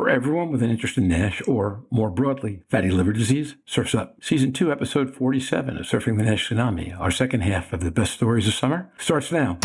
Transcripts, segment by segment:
For everyone with an interest in NASH, or more broadly, fatty liver disease, Surf's Up. Season 2, Episode 47 of Surfing the NASH Tsunami, our second half of the best stories of summer, starts now.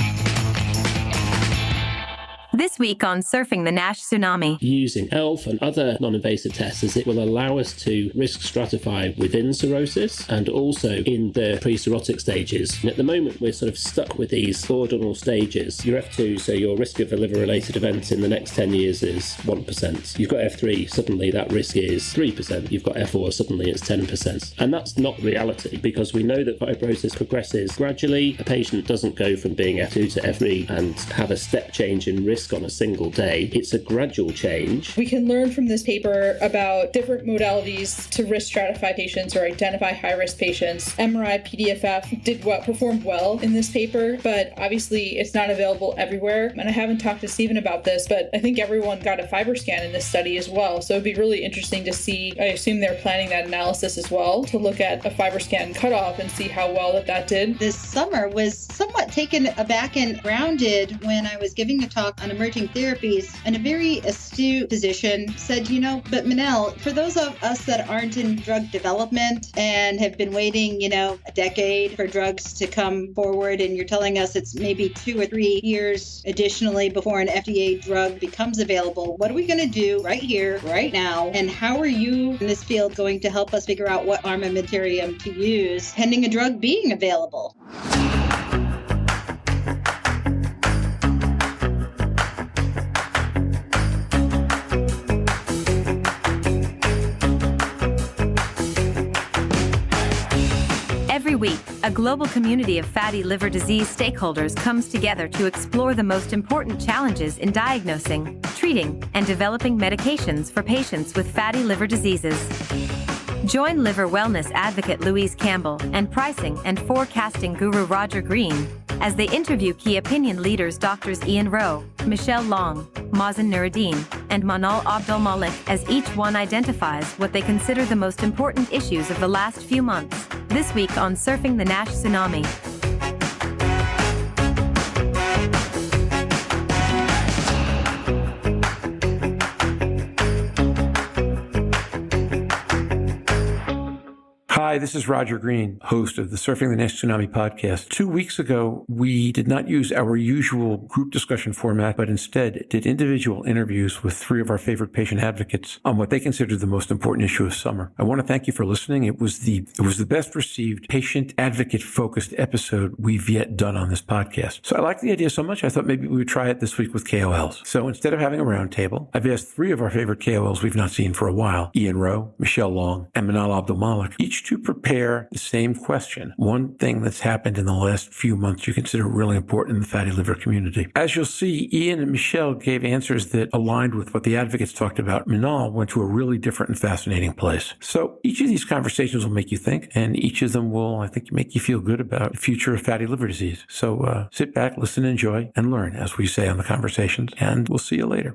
This week on Surfing the NASH Tsunami. Using ELF and other non-invasive tests, as it will allow us to risk stratify within cirrhosis and also in the pre-cirrhotic stages. And at the moment, we're sort of stuck with these ordinal stages. Your F2, so your risk of a liver-related event in the next 10 years is 1%. You've got F3, suddenly that risk is 3%. You've got F4, suddenly it's 10%. And that's not reality, because we know that fibrosis progresses gradually. A patient doesn't go from being F2 to F3 and have a step change in risk on a single day. It's a gradual change. We can learn from this paper about different modalities to risk stratify patients or identify high-risk patients. MRI PDFF performed well in this paper, but obviously it's not available everywhere. And I haven't talked to Stephen about this, but I think everyone got a FibroScan in this study as well. So it'd be really interesting to see. I assume they're planning that analysis as well, to look at a FibroScan cutoff and see how well that did. This summer was somewhat taken aback and grounded when I was giving a talk on emerging therapies, and a very astute physician said, but Manal, for those of us that aren't in drug development and have been waiting, a decade for drugs to come forward, and you're telling us it's maybe 2 or 3 years additionally before an FDA drug becomes available, what are we going to do right here, right now? And how are you in this field going to help us figure out what armamentarium to use pending a drug being available? Every week, a global community of fatty liver disease stakeholders comes together to explore the most important challenges in diagnosing, treating, and developing medications for patients with fatty liver diseases. Join liver wellness advocate Louise Campbell and pricing and forecasting guru Roger Green as they interview key opinion leaders Drs. Ian Rowe, Michelle Long, Mazen Nuruddin, and Manal Abdelmalek, as each one identifies what they consider the most important issues of the last few months. This week on Surfing the NASH Tsunami. Hi, this is Roger Green, host of the Surfing the NASH Tsunami podcast. 2 weeks ago, we did not use our usual group discussion format, but instead did individual interviews with 3 of our favorite patient advocates on what they considered the most important issue of summer. I want to thank you for listening. It was the best received patient advocate focused episode we've yet done on this podcast. So I liked the idea so much, I thought maybe we would try it this week with KOLs. So instead of having a roundtable, I've asked 3 of our favorite KOLs we've not seen for a while, Ian Rowe, Michelle Long, and Manal Abdelmalek, each to prepare the same question. One thing that's happened in the last few months you consider really important in the fatty liver community. As you'll see, Ian and Michelle gave answers that aligned with what the advocates talked about. Manal went to a really different and fascinating place. So each of these conversations will make you think, and each of them will, I think, make you feel good about the future of fatty liver disease. So sit back, listen, enjoy, and learn, as we say on the conversations, and we'll see you later.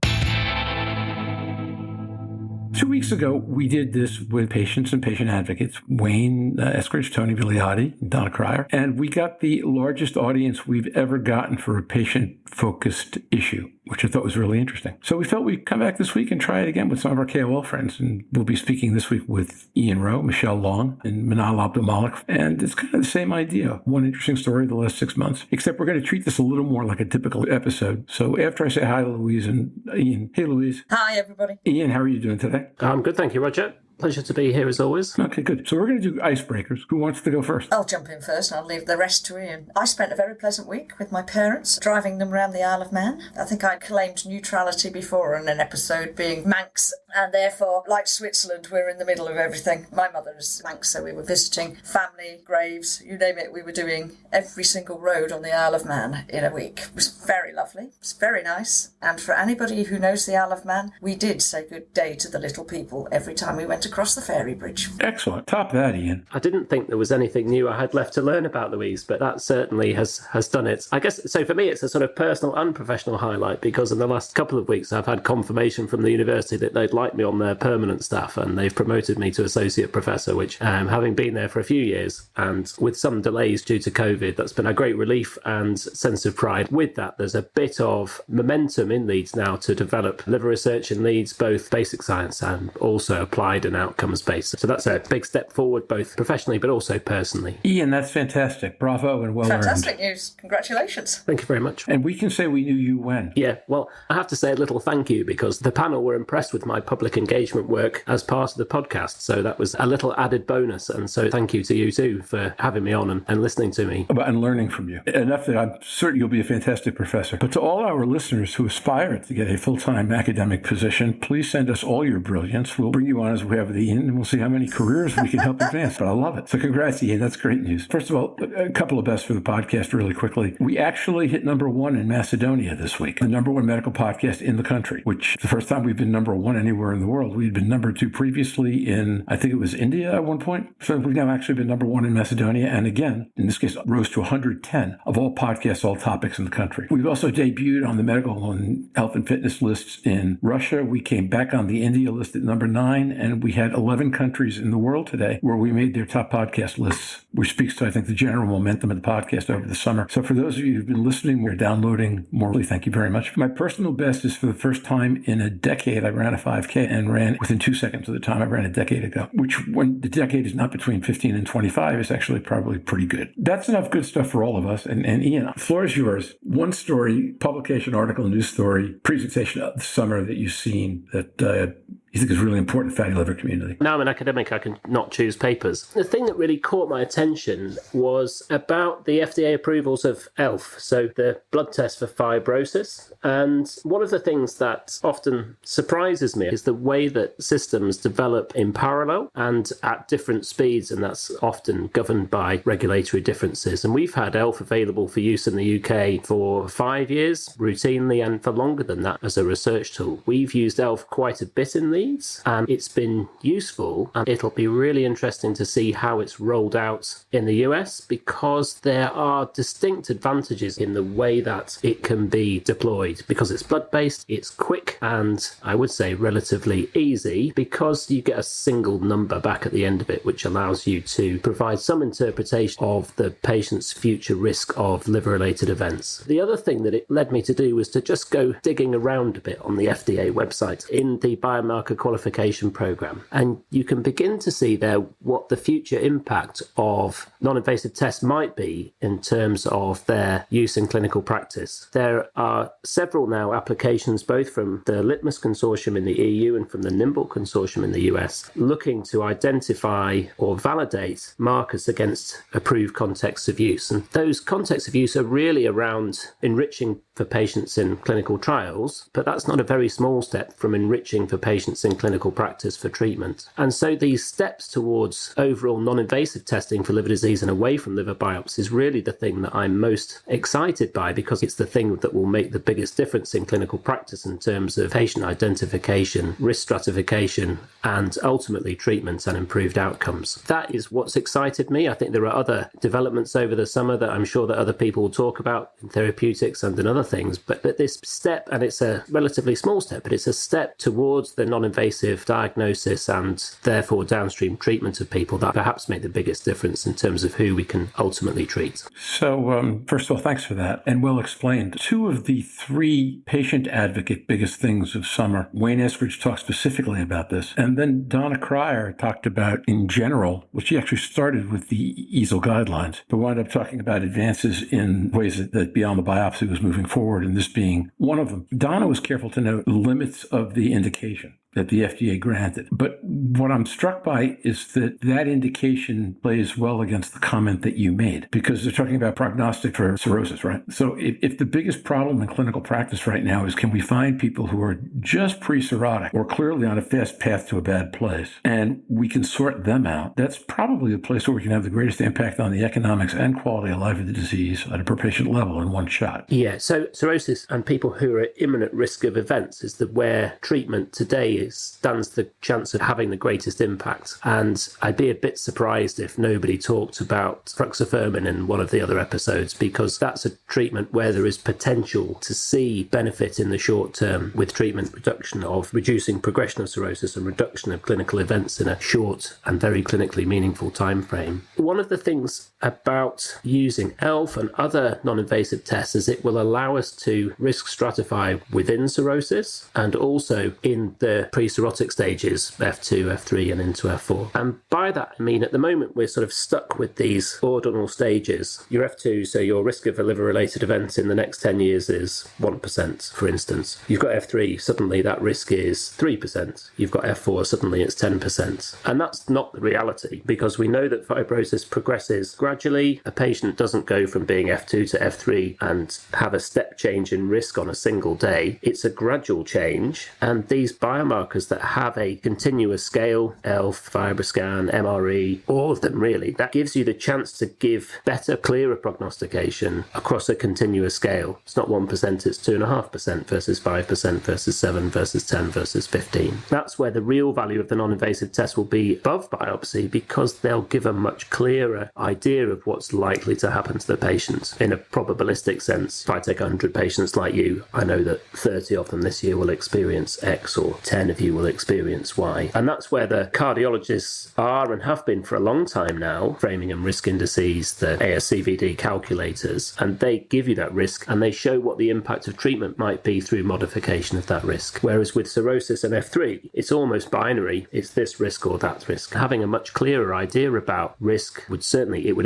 2 weeks ago, we did this with patients and patient advocates, Wayne Eskridge, Tony Vigliotti, Donna Cryer, and we got the largest audience we've ever gotten for a patient-focused issue, which I thought was really interesting. So we felt we'd come back this week and try it again with some of our KOL friends, and we'll be speaking this week with Ian Rowe, Michelle Long, and Manal Abdelmalek, and it's kind of the same idea. One interesting story of the last 6 months, except we're going to treat this a little more like a typical episode. So after I say hi to Louise and Ian, hey Louise. Hi everybody. Ian, how are you doing today? I'm good, thank you, Roger. Pleasure to be here as always. Okay, good. So we're going to do icebreakers. Who wants to go first? I'll jump in first and I'll leave the rest to Ian. I spent a very pleasant week with my parents, driving them around the Isle of Man. I think I claimed neutrality before in an episode, being Manx, and therefore, like Switzerland, we're in the middle of everything. My mother is Manx, so we were visiting family, graves, you name it. We were doing every single road on the Isle of Man in a week. It was very lovely. It was very nice. And for anybody who knows the Isle of Man, we did say good day to the little people every time we went across the fairy bridge. Excellent. Top that, Ian. I didn't think there was anything new I had left to learn about Louise, but that certainly has done it. I guess, so for me, it's a sort of personal and professional highlight, because in the last couple of weeks, I've had confirmation from the university that they'd like me on their permanent staff, and they've promoted me to associate professor, which, having been there for a few years and with some delays due to COVID, that's been a great relief and sense of pride. With that, there's a bit of momentum in Leeds now to develop liver research in Leeds, both basic science and also applied and outcomes based. So that's a big step forward, both professionally but also personally. Ian, that's fantastic. Bravo and well earned. Fantastic news. Congratulations. Thank you very much. And we can say we knew you when. Yeah, well, I have to say a little thank you, because the panel were impressed with my public engagement work as part of the podcast. So that was a little added bonus. And so thank you to you too for having me on and listening to me. And learning from you. Enough that I'm certain you'll be a fantastic professor. But to all our listeners who aspire to get a full-time academic position, please send us all your brilliance. We'll bring you on as we have with Ian, and we'll see how many careers we can help advance. But I love it. So congrats, Ian. That's great news. First of all, a couple of bests for the podcast really quickly. We actually hit number one in Macedonia this week, the number one medical podcast in the country, which is the first time we've been number one anywhere in the world. We had been number two previously in, I think it was India at one point. So we've now actually been number one in Macedonia. And again, in this case, rose to 110 of all podcasts, all topics in the country. We've also debuted on the medical and health and fitness lists in Russia. We came back on the India list at number 9, and we had 11 countries in the world today where we made their top podcast lists, which speaks to, I think, the general momentum of the podcast over the summer. So for those of you who've been listening, we're downloading more. Thank you very much. My personal best is, for the first time in a decade, I ran a 5K and ran within 2 seconds of the time I ran a decade ago, which, when the decade is not between 15 and 25, is actually probably pretty good. That's enough good stuff for all of us. And Ian, the floor is yours. One story, publication, article, news story, presentation of the summer that you've seen that you think is really important in the fatty liver community. Now I'm an academic, I can not choose papers. The thing that really caught my attention was about the FDA approvals of ELF, so the blood test for fibrosis. And one of the things that often surprises me is the way that systems develop in parallel and at different speeds, and that's often governed by regulatory differences. And we've had ELF available for use in the UK for 5 years, routinely, and for longer than that as a research tool. We've used ELF quite a bit in Leeds, and it's been useful, and it'll be really interesting to see how it's rolled out in the US, because there are distinct advantages in the way that it can be deployed, because it's blood-based, it's quick, and I would say relatively easy, because you get a single number back at the end of it, which allows you to provide some interpretation of the patient's future risk of liver-related events. The other thing that it led me to do was to just go digging around a bit on the FDA website in the biomarker qualification program, and you can begin to see there what the future impact of non-invasive tests might be in terms of their use in clinical practice. There are several now applications, both from the Litmus Consortium in the EU and from the NIMBLE Consortium in the US, looking to identify or validate markers against approved contexts of use. And those contexts of use are really around enriching for patients in clinical trials, but that's not a very small step from enriching for patients in clinical practice for treatment. And so these steps towards overall non-invasive testing for liver disease and away from liver biopsy is really the thing that I'm most excited by, because it's the thing that will make the biggest difference in clinical practice in terms of patient identification, risk stratification, and ultimately treatment and improved outcomes. That is what's excited me. I think there are other developments over the summer that I'm sure that other people will talk about in therapeutics and in other things, but this step, and it's a relatively small step, but it's a step towards the non-invasive diagnosis and therefore downstream treatment of people that perhaps make the biggest difference in terms of who we can ultimately treat. So first of all, thanks for that, and well explained. 2 of the 3 patient advocate biggest things of summer, Wayne Eskridge talked specifically about this, and then Donna Cryer talked about in general, well, she actually started with the EASL guidelines, but wound up talking about advances in ways that beyond the biopsy was moving forward, and this being one of them. Donna was careful to note the limits of the indication that the FDA granted. But what I'm struck by is that indication plays well against the comment that you made, because they're talking about prognostic for cirrhosis, right? So if the biggest problem in clinical practice right now is, can we find people who are just pre-cirrhotic or clearly on a fast path to a bad place, and we can sort them out, that's probably the place where we can have the greatest impact on the economics and quality of life of the disease at a per patient level in one shot. Yeah, so cirrhosis and people who are at imminent risk of events is where treatment today stands the chance of having the greatest impact. And I'd be a bit surprised if nobody talked about fructofurmin in one of the other episodes, because that's a treatment where there is potential to see benefit in the short term with treatment reduction of reducing progression of cirrhosis and reduction of clinical events in a short and very clinically meaningful time frame. One of the things about using ELF and other non-invasive tests is it will allow us to risk stratify within cirrhosis and also in the pre-cirrhotic stages, F2, F3 and into F4. And by that I mean at the moment we're sort of stuck with these ordinal stages. Your F2, so your risk of a liver-related event in the next 10 years is 1%, for instance. You've got F3, suddenly that risk is 3%. You've got F4, suddenly it's 10%. And that's not the reality, because we know that fibrosis progresses gradually. A patient doesn't go from being F2 to F3 and have a step change in risk on a single day. It's a gradual change, and these biomarkers that have a continuous scale, ELF, FibroScan, MRE, all of them really, that gives you the chance to give better, clearer prognostication across a continuous scale. It's not 1%, it's 2.5% versus 5% versus 7 versus 10 versus 15. That's where the real value of the non-invasive test will be above biopsy, because they'll give a much clearer idea of what's likely to happen to the patient in a probabilistic sense. If I take 100 patients like you, I know that 30 of them this year will experience X, or 10 of you will experience Y. And that's where the cardiologists are and have been for a long time now, framing and risk indices, the ASCVD calculators, and they give you that risk and they show what the impact of treatment might be through modification of that risk. Whereas with cirrhosis and F3, it's almost binary. It's this risk or that risk. Having a much clearer idea about risk would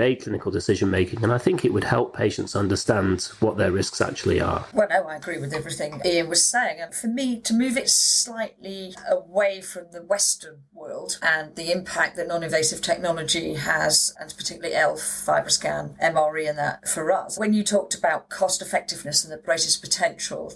aid clinical decision making, and I think it would help patients understand what their risks actually are. Well, no, I agree with everything Ian was saying. And for me, to move it slightly away from the Western world and the impact that non-invasive technology has, and particularly ELF, FibroScan, MRE and that for us, when you talked about cost effectiveness and the greatest potential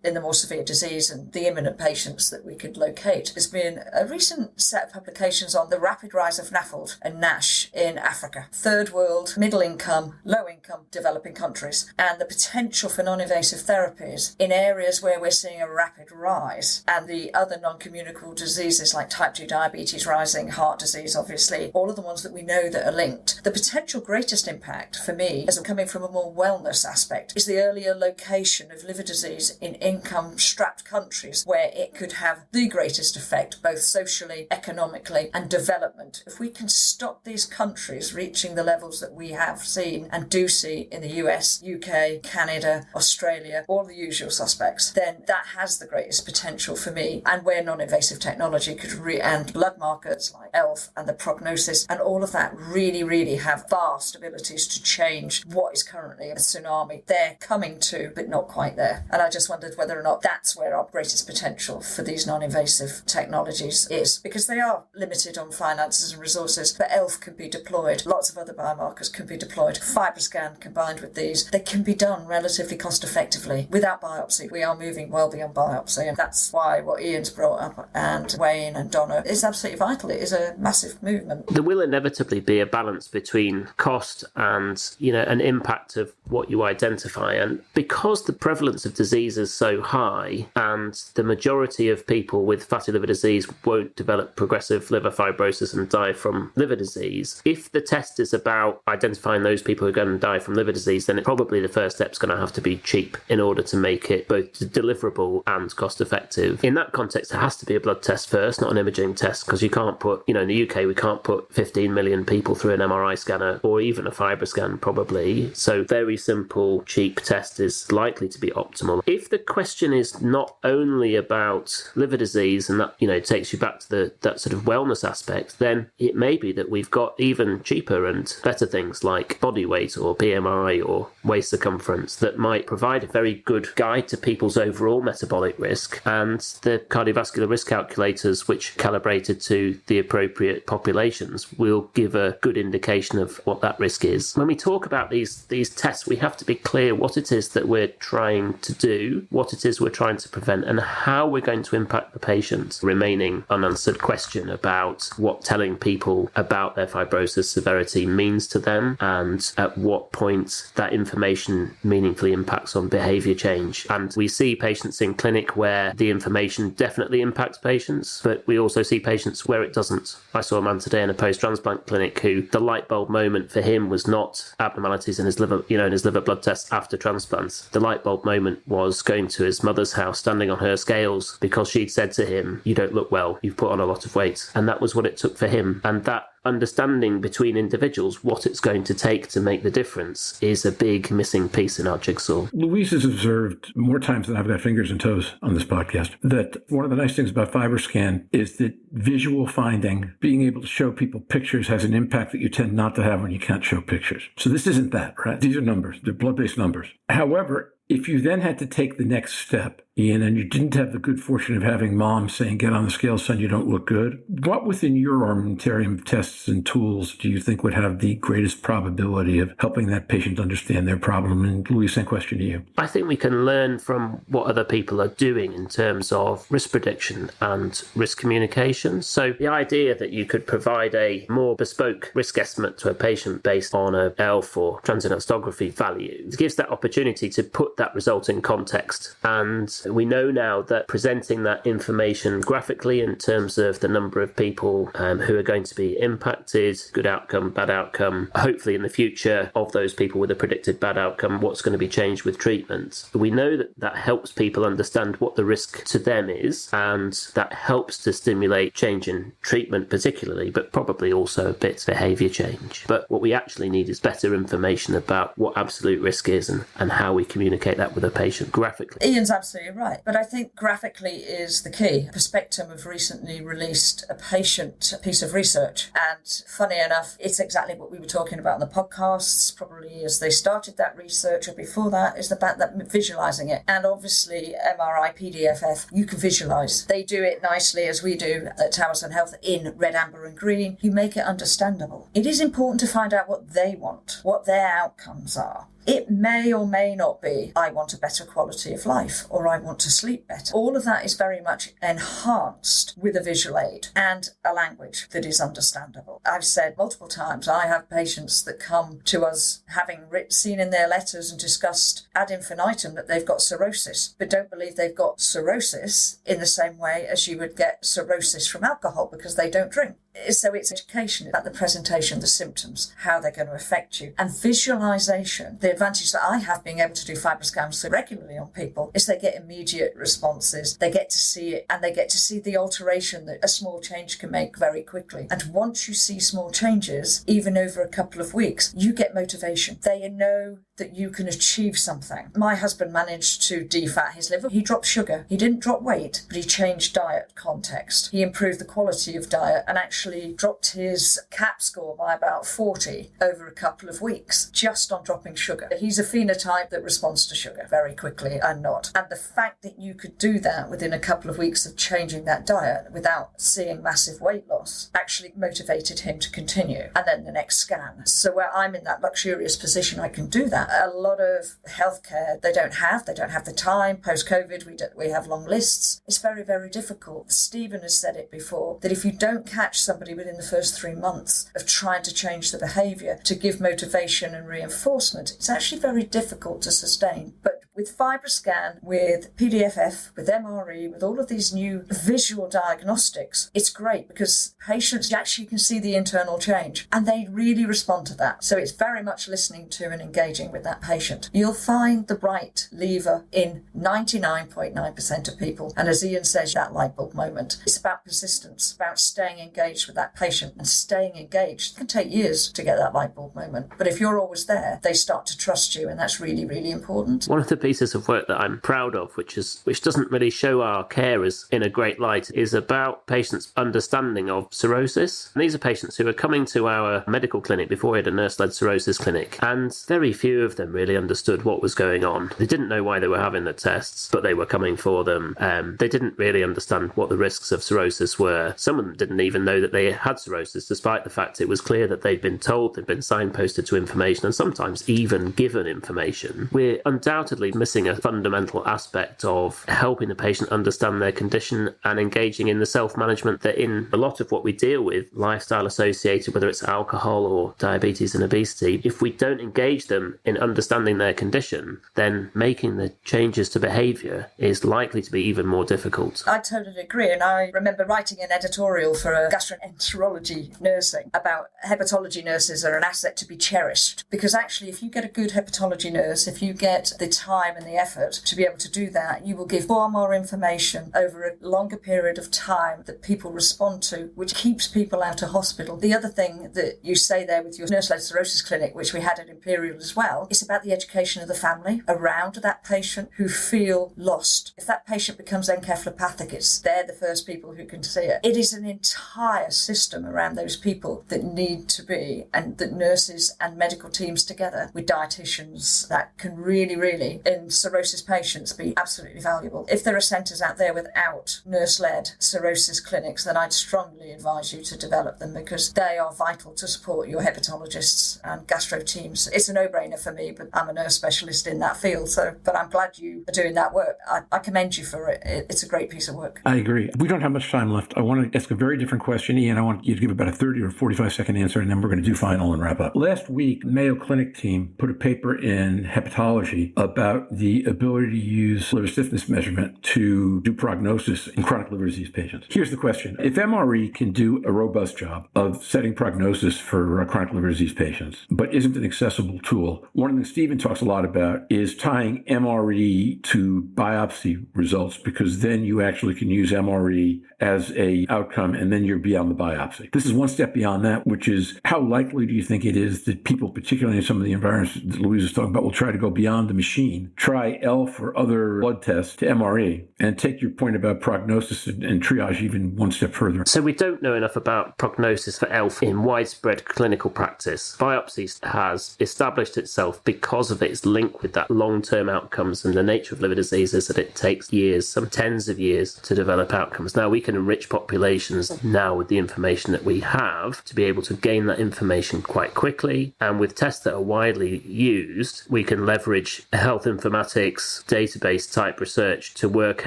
in the more severe disease and the imminent patients that we could locate, there's been a recent set of publications on the rapid rise of NAFLD and NASH in Africa, third world, middle income, low income developing countries, and the potential for non-invasive therapies in areas where we're seeing a rapid rise, and the other non-communicable diseases like type 2 diabetes rising, heart disease obviously, all of the ones that we know that are linked. The potential greatest impact for me, as I'm coming from a more wellness aspect, is the earlier location of liver disease in income-strapped countries where it could have the greatest effect, both socially, economically and development. If we can stop these countries reaching the levels that we have seen and do see in the US, UK, Canada, Australia, all the usual suspects, then that has the greatest potential for me, and where non-invasive technology could and blood markers like ELF and the prognosis and all of that really have vast abilities to change what is currently a tsunami. They're coming to, but not quite there. And I just wondered whether or not that's where our greatest potential for these non-invasive technologies is, because they are limited on finances and resources, but ELF can be deployed. Lots of other biomarkers can be deployed. FibroScan combined with these, they can be done relatively cost effectively without biopsy. We are moving well beyond biopsy, and that's why what Ian's brought up and Wayne and Donna is absolutely vital. It is a massive movement. There will inevitably be a balance between cost and, an impact of what you identify. And because the prevalence of disease is so high and the majority of people with fatty liver disease won't develop progressive liver fibrosis and die from liver disease, if the test is about identifying those people who are going to die from liver disease, then probably the first step's going to have to be cheap in order to make it both deliverable and cost effective. In that context, it has to be a blood test first, not an imaging test, because you can't put, in the UK, we can't put 15 million people through an MRI scanner or even a FibroScan probably. So very simple, cheap test is likely to be optimal. If the question is not only about liver disease and that, takes you back to that sort of wellness aspect, then it may be that we've got even cheaper and better things like body weight or BMI or waist circumference that might provide a very good guide to people's overall metabolic risk, and the cardiovascular risk calculators, which calibrated to the appropriate populations, will give a good indication of what that risk is. When we talk about these tests, we have to be clear what it is that we're trying to do, what it is we're trying to prevent, and how we're going to impact the patient. Remaining unanswered question about what telling people about their fibrosis severity means to them, and at what point that information meaningfully impacts on behaviour change. And we see patients in clinic where the information definitely impacts patients, but we also see patients where it doesn't. I saw a man today in a post-transplant clinic who the light bulb moment for him was not abnormalities in his liver, in his liver blood tests after transplant. The light bulb moment was going to his mother's house, standing on her scales because she'd said to him, "You don't look well, you've put on a lot of weight." And that was what it took for him. And that understanding between individuals what it's going to take to make the difference is a big missing piece in our jigsaw. Louise has observed more times than I've got fingers and toes on this podcast that one of the nice things about FibroScan is that visual finding, being able to show people pictures, has an impact that you tend not to have when you can't show pictures. So this isn't that, right? These are numbers. They're blood-based numbers. However, if you then had to take the next step, Ian, and you didn't have the good fortune of having mom saying, "Get on the scale, son, you don't look good," what within your armamentarium of tests and tools do you think would have the greatest probability of helping that patient understand their problem? And Louise, same question to you. I think we can learn from what other people are doing in terms of risk prediction and risk communication. So the idea that you could provide a more bespoke risk estimate to a patient based on a ELF or transient elastography value gives that opportunity to put that result in context. And we know now that presenting that information graphically in terms of the number of people who are going to be impacted, good outcome, bad outcome, hopefully in the future of those people with a predicted bad outcome, what's going to be changed with treatment. We know that that helps people understand what the risk to them is, and that helps to stimulate change in treatment particularly, but probably also a bit behaviour change. But what we actually need is better information about what absolute risk is and how we communicate that with a patient graphically. Ian's absolutely right, but I think graphically is the key. Prospective have recently released a patient piece of research, and funny enough, it's exactly what we were talking about on the podcasts, probably as they started that research or before that, is about that visualising it. And obviously MRI, PDFF, you can visualise. They do it nicely as we do at Towers and Health in red, amber and green. You make it understandable. It is important to find out what they want, what their outcomes are. It may or may not be, I want a better quality of life, or I want to sleep better. All of that is very much enhanced with a visual aid and a language that is understandable. I've said multiple times, I have patients that come to us having seen in their letters and discussed ad infinitum that they've got cirrhosis, but don't believe they've got cirrhosis in the same way as you would get cirrhosis from alcohol because they don't drink. So it's education about the presentation, the symptoms, how they're going to affect you. And visualization, the advantage that I have being able to do FibroScans so regularly on people is they get immediate responses. They get to see it and they get to see the alteration that a small change can make very quickly. And once you see small changes, even over a couple of weeks, you get motivation. They know that you can achieve something. My husband managed to defat his liver. He dropped sugar. He didn't drop weight, but he changed diet context. He improved the quality of diet and actually dropped his CAP score by about 40 over a couple of weeks, just on dropping sugar. He's a phenotype that responds to sugar very quickly and not. And the fact that you could do that within a couple of weeks of changing that diet without seeing massive weight loss actually motivated him to continue. And then the next scan. So where I'm in that luxurious position, I can do that. A lot of healthcare, they don't have the time. Post-COVID, we have long lists. It's very, very difficult. Stephen has said it before, that if you don't catch somebody within the first 3 months of trying to change the behaviour, to give motivation and reinforcement, it's actually very difficult to sustain. But with FibroScan, with PDFF, with MRE, with all of these new visual diagnostics, it's great because patients actually can see the internal change and they really respond to that. So it's very much listening to and engaging with that patient. You'll find the right lever in 99.9% of people. And as Ian says, that light bulb moment, it's about persistence, about staying engaged with that patient and staying engaged. It can take years to get that light bulb moment. But if you're always there, they start to trust you, and that's really, really important. One of the pieces of work that I'm proud of, which doesn't really show our carers in a great light, is about patients' understanding of cirrhosis. And these are patients who are coming to our medical clinic before we had a nurse-led cirrhosis clinic, and very few of them really understood what was going on. They didn't know why they were having the tests, but they were coming for them. They didn't really understand what the risks of cirrhosis were. Some of them didn't even know that they had cirrhosis, despite the fact it was clear that they'd been told, they'd been signposted to information, and sometimes even given information. We're undoubtedly missing a fundamental aspect of helping the patient understand their condition and engaging in the self-management that in a lot of what we deal with, lifestyle associated, whether it's alcohol or diabetes and obesity, if we don't engage them in understanding their condition, then making the changes to behaviour is likely to be even more difficult. I totally agree, and I remember writing an editorial for gastroenterology nursing about hepatology nurses are an asset to be cherished, because actually if you get a good hepatology nurse, if you get the time and the effort to be able to do that, you will give far more information over a longer period of time that people respond to, which keeps people out of hospital. The other thing that you say there with your nurse-led cirrhosis clinic, which we had at Imperial as well, is about the education of the family around that patient who feel lost. If that patient becomes encephalopathic, they're the first people who can see it. It is an entire system around those people that need to be, and that nurses and medical teams together with dietitians that can really, really, in cirrhosis patients, be absolutely valuable. If there are centres out there without nurse-led cirrhosis clinics, then I'd strongly advise you to develop them, because they are vital to support your hepatologists and gastro teams. It's a no-brainer for me, but I'm a nurse specialist in that field, but I'm glad you are doing that work. I commend you for it. It's a great piece of work. I agree. We don't have much time left. I want to ask a very different question, Ian. I want you to give about a 30 or 45-second answer, and then we're going to do final and wrap up. Last week, the Mayo Clinic team put a paper in Hepatology about the ability to use liver stiffness measurement to do prognosis in chronic liver disease patients. Here's the question. If MRE can do a robust job of setting prognosis for chronic liver disease patients, but isn't an accessible tool, one of the things Stephen talks a lot about is tying MRE to biopsy results, because then you actually can use MRE as a outcome, and then you're beyond the biopsy. This is one step beyond that, which is how likely do you think it is that people, particularly in some of the environments that Louise was talking about, will try to go beyond the machine, try ELF or other blood tests to MRE, and take your point about prognosis and triage even one step further. So we don't know enough about prognosis for ELF in widespread clinical practice. Biopsy has established itself because of its link with that long-term outcomes and the nature of liver diseases, that it takes years, some tens of years, to develop outcomes. Now, we can enrich populations now with the information that we have to be able to gain that information quite quickly. And with tests that are widely used, we can leverage health informatics, database type research to work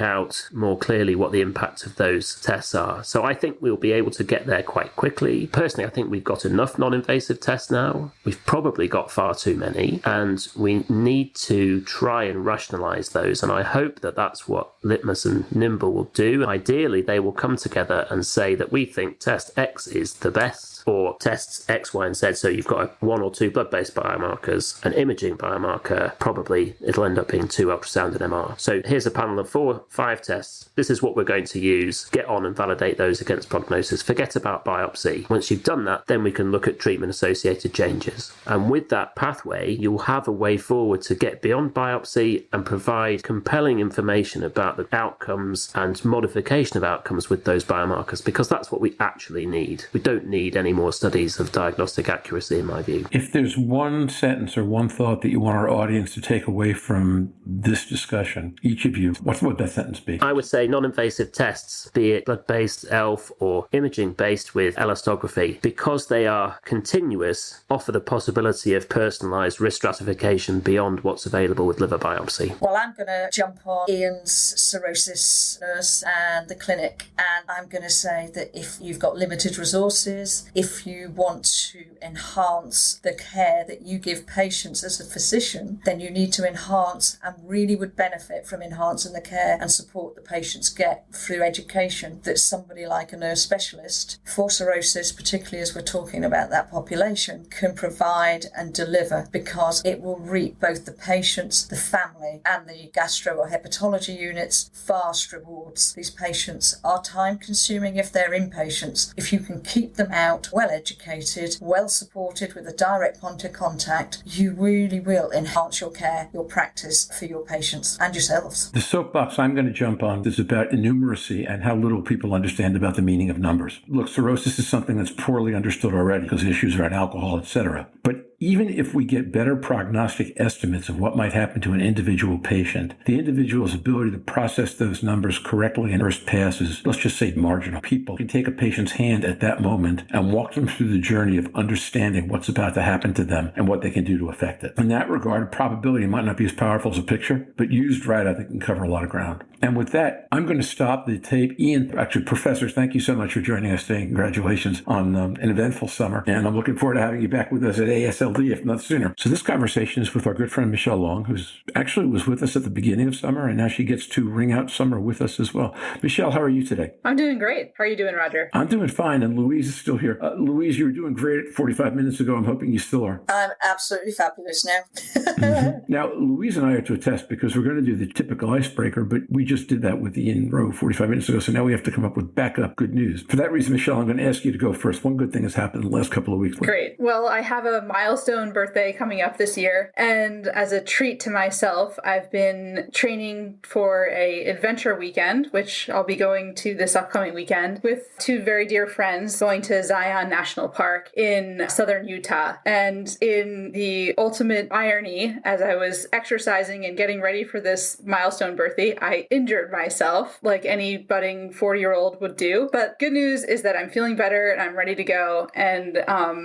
out more clearly what the impact of those tests are. So I think we'll be able to get there quite quickly. Personally, I think we've got enough non-invasive tests now. We've probably got far too many, and we need to try and rationalise those. And I hope that that's what Litmus and Nimble will do. Ideally, they will come together and say that we think test X is the best, or tests X, Y, and Z. So you've got one or two blood-based biomarkers, an imaging biomarker, probably it'll end up being 2 ultrasound and MR. So here's a panel of 4, 5 tests. This is what we're going to use. Get on and validate those against prognosis. Forget about biopsy. Once you've done that, then we can look at treatment-associated changes. And with that pathway, you'll have a way forward to get beyond biopsy and provide compelling information about the outcomes and modification of outcomes with those biomarkers, because that's what we actually need. We don't need any more studies of diagnostic accuracy, in my view. If there's one sentence or one thought that you want our audience to take away from this discussion, each of you, what would that sentence be? I would say non-invasive tests, be it blood-based ELF or imaging-based with elastography, because they are continuous, offer the possibility of personalised risk stratification beyond what's available with liver biopsy. Well, I'm going to jump on Ian's cirrhosis nurse and the clinic, and I'm going to say that if you've got limited resources, if you want to enhance the care that you give patients as a physician, then you need to enhance and really would benefit from enhancing the care and support the patients get through education that somebody like a nurse specialist for cirrhosis, particularly as we're talking about that population, can provide and deliver, because it will reap both the patients, the family and the gastro or hepatology units vast rewards. These patients are time consuming if they're inpatients. If you can keep them out, well educated, well supported with a direct point of contact, you really will enhance your care, your practice for your patients and yourselves. The soapbox I'm going to jump on is about innumeracy and how little people understand about the meaning of numbers. Look, cirrhosis is something that's poorly understood already because of issues around alcohol, etc. But even if we get better prognostic estimates of what might happen to an individual patient, the individual's ability to process those numbers correctly in first pass is, let's just say, marginal. People can take a patient's hand at that moment and walk them through the journey of understanding what's about to happen to them and what they can do to affect it. In that regard, probability might not be as powerful as a picture, but used right, I think can cover a lot of ground. And with that, I'm going to stop the tape. Ian, actually, professors, thank you so much for joining us today. Congratulations on an eventful summer. And I'm looking forward to having you back with us at ASLD, if not sooner. So this conversation is with our good friend Michelle Long, who's actually was with us at the beginning of summer, and now she gets to ring out summer with us as well. Michelle, how are you today? I'm doing great. How are you doing, Roger? I'm doing fine, and Louise is still here. Louise, you were doing great 45 minutes ago. I'm hoping you still are. I'm absolutely fabulous now. Now, Louise and I are to attest because we're going to do the typical icebreaker, but we just did that with Ian Rowe 45 minutes ago, so now we have to come up with backup good news. For that reason, Michelle, I'm going to ask you to go first. One good thing has happened in the last couple of weeks. Great. Well, I have a milestone birthday coming up this year, and as a treat to myself, I've been training for a adventure weekend, which I'll be going to this upcoming weekend with two very dear friends, going to Zion National Park in southern Utah. And in the ultimate irony, as I was exercising and getting ready for this milestone birthday, I injured myself like any budding 40-year-old would do. But good news is that I'm feeling better and I'm ready to go, and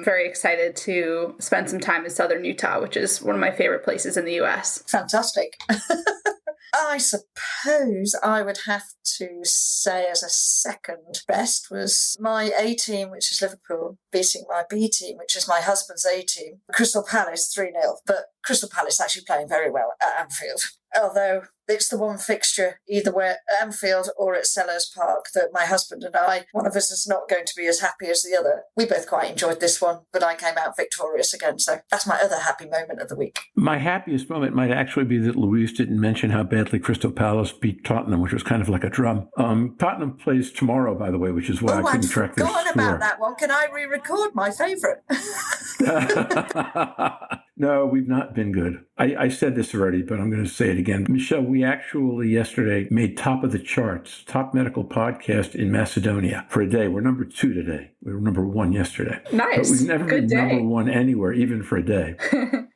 very excited to spend some time in southern Utah, which is one of my favorite places in the U.S. Fantastic. I suppose I would have to say as a second best was my A team, which is Liverpool, beating my B team, which is my husband's A team, Crystal Palace 3-0. But Crystal Palace actually playing very well at Anfield. Although it's the one fixture, either way at Anfield or at Sellers Park, that my husband and I, one of us is not going to be as happy as the other. We both quite enjoyed this one, but I came out victorious again. So that's my other happy moment of the week. My happiest moment might actually be that Louise didn't mention how badly Crystal Palace beat Tottenham, which was kind of like a drum. Tottenham plays tomorrow, by the way, which is why I couldn't track their score. I'd forgotten about that one. Can I re-record my favourite? No, we've not been good. I said this already, but I'm going to say it again. Michelle, we actually yesterday made top of the charts, top medical podcast in Macedonia for a day. We're number 2 today. We were number 1 yesterday. Nice. But we've never been number 1 anywhere, even for a day.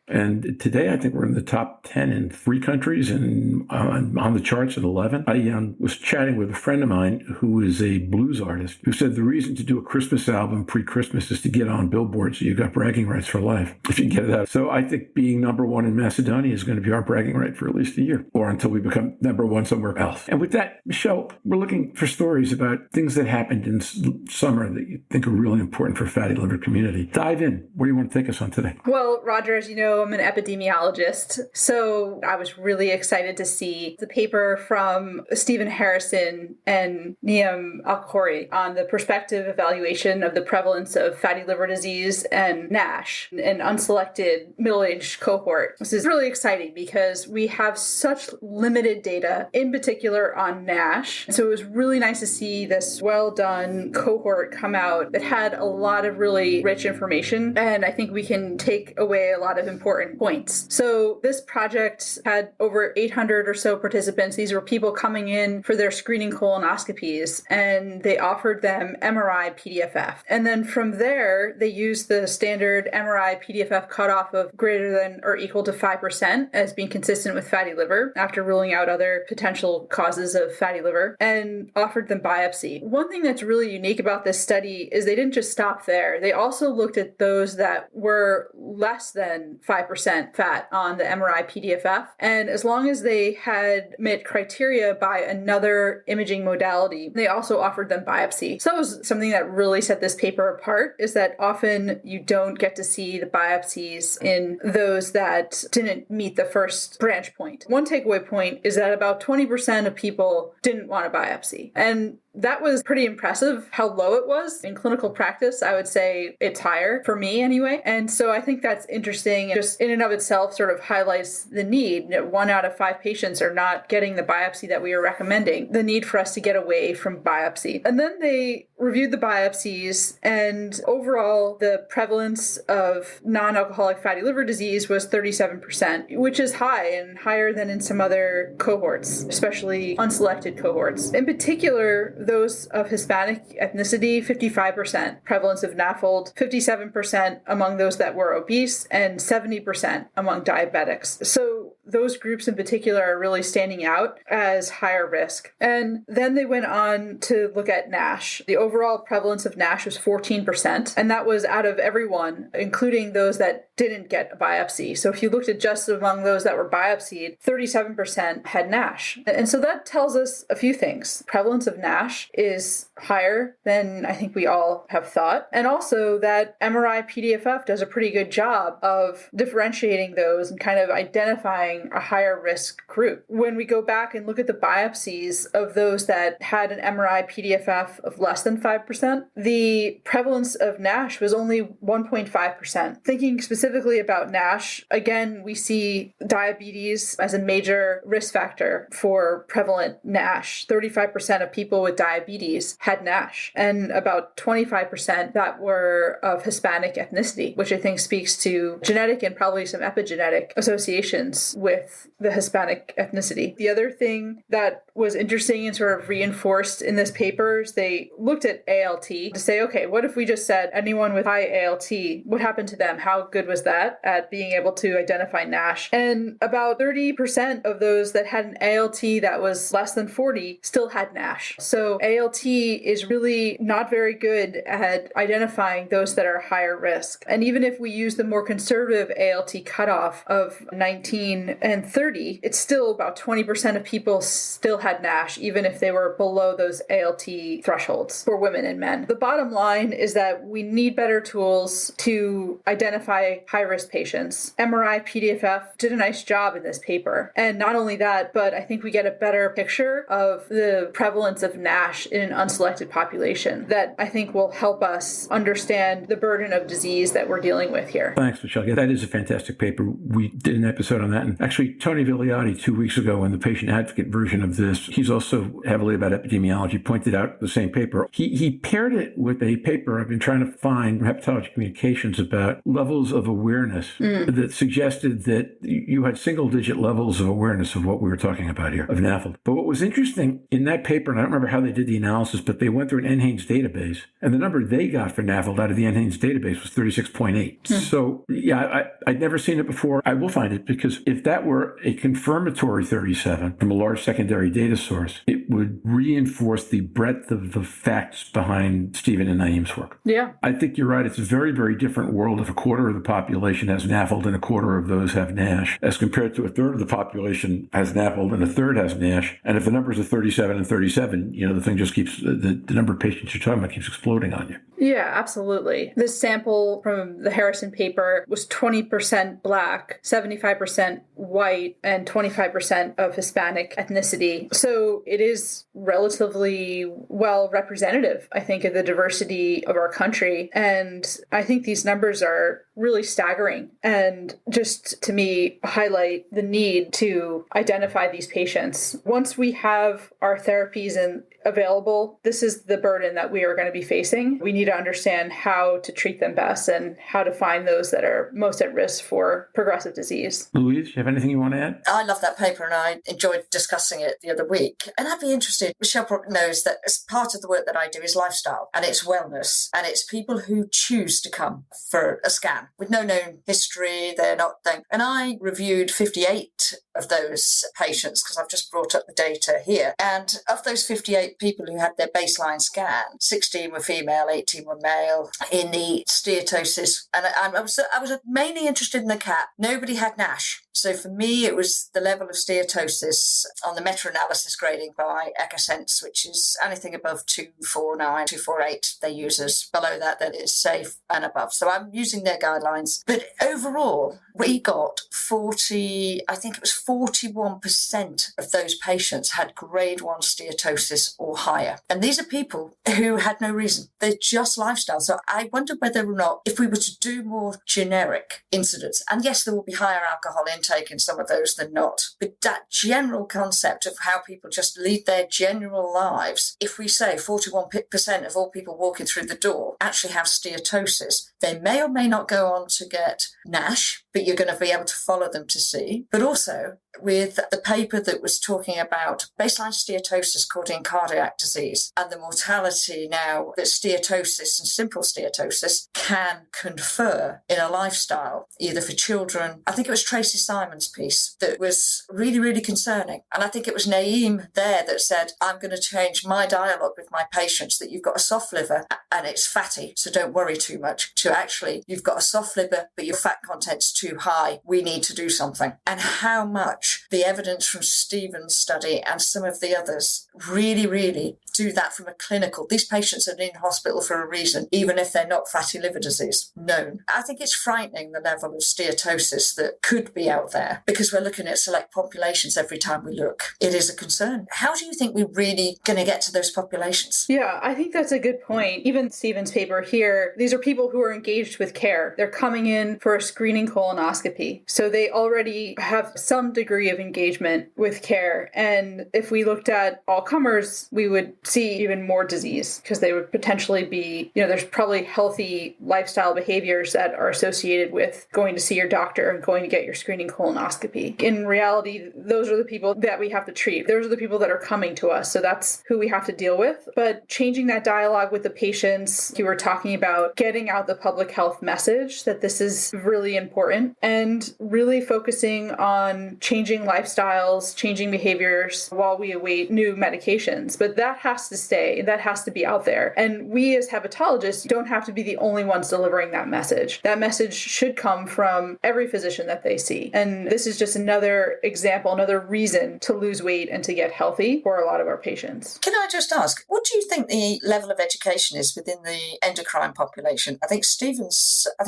And today, I think we're in the top 10 in 3 countries and on the charts at 11. I was chatting with a friend of mine who is a blues artist who said the reason to do a Christmas album pre-Christmas is to get on Billboard, so you got bragging rights for life if you can get it out. So I think being number 1 in Macedonia is going to be our bragging right for at least a year, or until we become number 1 somewhere else. And with that, Michelle, we're looking for stories about things that happened in summer that you think are really important for fatty liver community. Dive in. Where do you want to take us on today? Well, Roger, as you know, I'm an epidemiologist, so I was really excited to see the paper from Stephen Harrison and Naim Alkhouri on the prospective evaluation of the prevalence of fatty liver disease and NASH, an unselected middle-aged cohort. This is really exciting because we have such limited data, in particular on NASH. So it was really nice to see this well-done cohort come out that had a lot of really rich information, and I think we can take away a lot of important points. So this project had over 800 or so participants. These were people coming in for their screening colonoscopies, and they offered them MRI PDFF. And then from there, they used the standard MRI PDFF cutoff of greater than or equal to 5% as being consistent with fatty liver after ruling out other potential causes of fatty liver, and offered them biopsy. One thing that's really unique about this study is they didn't just stop there. They also looked at those that were less than 5% fat on the MRI PDFF. And as long as they had met criteria by another imaging modality, they also offered them biopsy. So that was something that really set this paper apart, is that often you don't get to see the biopsies in those that didn't meet the first branch point. One takeaway point is that about 20% of people didn't want a biopsy. And that was pretty impressive how low it was. In clinical practice, I would say it's higher, for me anyway. And so I think that's interesting. Just in and of itself sort of highlights the need. 1 out of 5 patients are not getting the biopsy that we are recommending. The need for us to get away from biopsy. And then they reviewed the biopsies, and overall the prevalence of non-alcoholic fatty liver disease was 37%, which is high and higher than in some other cohorts, especially unselected cohorts. In particular, those of Hispanic ethnicity, 55%. Prevalence of NAFLD, 57% among those that were obese, and 70% among diabetics. So those groups in particular are really standing out as higher risk. And then they went on to look at NASH. The overall prevalence of NASH was 14%, and that was out of everyone, including those that didn't get a biopsy. So if you looked at just among those that were biopsied, 37% had NASH. And so that tells us a few things. Prevalence of NASH is higher than I think we all have thought. And also that MRI-PDFF does a pretty good job of differentiating those and kind of identifying a higher risk group. When we go back and look at the biopsies of those that had an MRI-PDFF of less than 5%, the prevalence of NASH was only 1.5%. Thinking specifically about NASH, again, we see diabetes as a major risk factor for prevalent NASH. 35% of people with diabetes had NASH, and about 25% that were of Hispanic ethnicity, which I think speaks to genetic and probably some epigenetic associations with the Hispanic ethnicity. The other thing that was interesting and sort of reinforced in this paper is they looked at ALT to say, okay, what if we just said anyone with high ALT, what happened to them? How good was that at being able to identify NASH? And about 30% of those that had an ALT that was less than 40 still had NASH. So ALT is really not very good at identifying those that are higher risk. And even if we use the more conservative ALT cutoff of 19 and 30, it's still about 20% of people still had NASH, even if they were below those ALT thresholds for women and men. The bottom line is that we need better tools to identify high-risk patients. MRI-PDFF did a nice job in this paper. And not only that, but I think we get a better picture of the prevalence of NASH in an unselected population that I think will help us understand the burden of disease that we're dealing with here. Thanks, Michelle. Yeah, that is a fantastic paper. We did an episode on that. And actually, Tony Vigliotti, 2 weeks ago in the patient advocate version of this, he's also heavily about epidemiology, pointed out the same paper. He paired it with a paper I've been trying to find from Hepatology Communications about levels of awareness that suggested that you had single-digit levels of awareness of what we were talking about here, of NAFLD. But what was interesting in that paper, and I don't remember how they did the analysis, but they went through an NHANES database, and the number they got for NAFLD out of the NHANES database was 36.8. So, yeah, I'd never seen it before. I will find it, because if that were a confirmatory 37 from a large secondary data source, it would reinforce the breadth of the facts behind Stephen and Naim's work. Yeah. I think you're right. It's a very, very different world if a quarter of the population has NAFLD and a quarter of those have NASH, as compared to a third of the population has NAFLD and a third has NASH. And if the numbers are 37 and 37, the thing just keeps, the number of patients you're talking about keeps exploding on you. Yeah, absolutely. This sample from the Harrison paper was 20% Black, 75% white, and 25% of Hispanic ethnicity. So it is relatively well representative, I think, of the diversity of our country. And I think these numbers are really staggering and just, to me, highlight the need to identify these patients. Once we have our therapies available, this is the burden that we are going to be facing. We need to understand how to treat them best and how to find those that are most at risk for progressive disease. Louise, you have anything you want to add? I love that paper and I enjoyed discussing it the other week. And I'd be interested, Michelle probably knows that as part of the work that I do is lifestyle and it's wellness and it's people who choose to come for a scan with no known history, they're not there. And I reviewed 58 of those patients because I've just brought up the data here. And of those 58 people who had their baseline scan, 16 were female, 18 were male in the steatosis. And I was mainly interested in the CAP. Nobody had NASH. So for me, it was the level of steatosis on the meta-analysis grading by EchoSense, which is anything above 249, 248 they use as. Below that is safe and above. So I'm using their guidelines. But overall, we got 41% of those patients had grade 1 steatosis or higher. And these are people who had no reason. They're just lifestyle. So I wonder whether or not, if we were to do more generic incidents, and yes, there will be higher alcohol intake in some of those than not, but that general concept of how people just lead their general lives, if we say 41% of all people walking through the door actually have steatosis, they may or may not go on to get NASH, but you're going to be able to follow them to see. But also, with the paper that was talking about baseline steatosis causing cardiac disease and the mortality now that steatosis and simple steatosis can confer in a lifestyle, either for children. I think it was Tracy Simon's piece that was really, really concerning. And I think it was Naim there that said, I'm going to change my dialogue with my patients that you've got a soft liver and it's fatty, so don't worry too much, to actually, you've got a soft liver, but your fat content's too high. We need to do something. And how much the evidence from Stephen's study and some of the others really, really do that from a clinical. These patients are in hospital for a reason, even if they're not fatty liver disease known. I think it's frightening the level of steatosis that could be out there because we're looking at select populations every time we look. It is a concern. How do you think we're really going to get to those populations? Yeah, I think that's a good point. Even Stephen's paper here, these are people who are engaged with care. They're coming in for a screening colonoscopy. So they already have some degree of engagement with care. And if we looked at all comers, we would see even more disease because they would potentially be, there's probably healthy lifestyle behaviors that are associated with going to see your doctor and going to get your screening colonoscopy. In reality, those are the people that we have to treat. Those are the people that are coming to us. So that's who we have to deal with. But changing that dialogue with the patients, you were talking about getting out the public health message that this is really important and really focusing on changing lifestyles, changing behaviors while we await new medications. But that has to stay. That has to be out there. And we as hepatologists don't have to be the only ones delivering that message. That message should come from every physician that they see. And this is just another example, another reason to lose weight and to get healthy for a lot of our patients. Can I just ask, what do you think the level of education is within the endocrine population? I think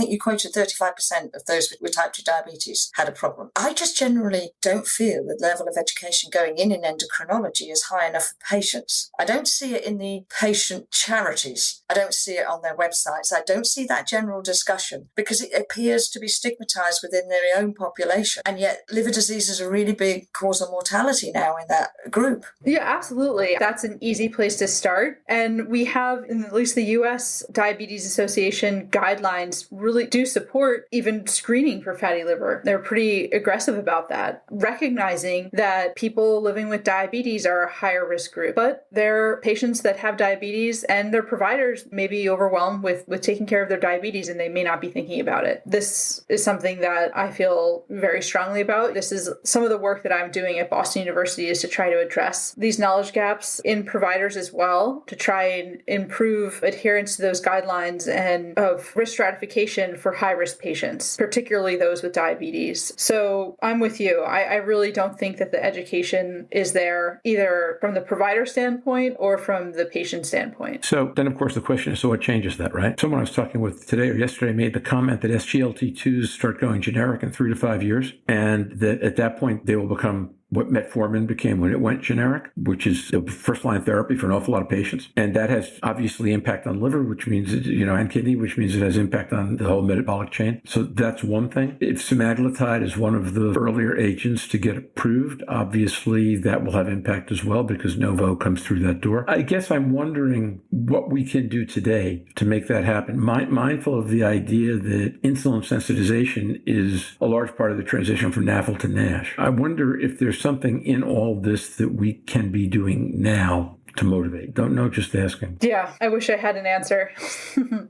you quoted 35% of those with type 2 diabetes had a problem. I just generally don't feel the level of education going in endocrinology is high enough for patients. I don't see it in the patient charities. I don't see it on their websites. I don't see that general discussion because it appears to be stigmatized within their own population. And yet liver disease is a really big cause of mortality now in that group. Yeah, absolutely. That's an easy place to start. And we have, in at least the U.S. Diabetes Association guidelines really do support even screening for fatty liver. They're pretty aggressive about that, recognizing that people living with diabetes are a higher risk group. But there are patients that have diabetes and their providers may be overwhelmed with taking care of their diabetes and they may not be thinking about it. This is something that I feel very strongly about. This is some of the work that I'm doing at Boston University is to try to address these knowledge gaps in providers as well, to try and improve adherence to those guidelines and of risk stratification for high-risk patients, particularly those with diabetes. So I'm with you. I really don't think that the education is there either from the provider standpoint or from the patient standpoint. So then, of course, the question is, so what changes that, right? Someone I was talking with today or yesterday made the comment that SGLT2s start going generic in 3 to 5 years, and that at that point they will become what metformin became when it went generic, which is a first-line therapy for an awful lot of patients. And that has obviously impact on liver, which means, and kidney, which means it has impact on the whole metabolic chain. So that's one thing. If semaglutide is one of the earlier agents to get approved, obviously that will have impact as well because Novo comes through that door. I guess I'm wondering what we can do today to make that happen. Mindful of the idea that insulin sensitization is a large part of the transition from NAFLD to NASH. I wonder if there's something in all this that we can be doing now to motivate. Don't know, just asking. Yeah, I wish I had an answer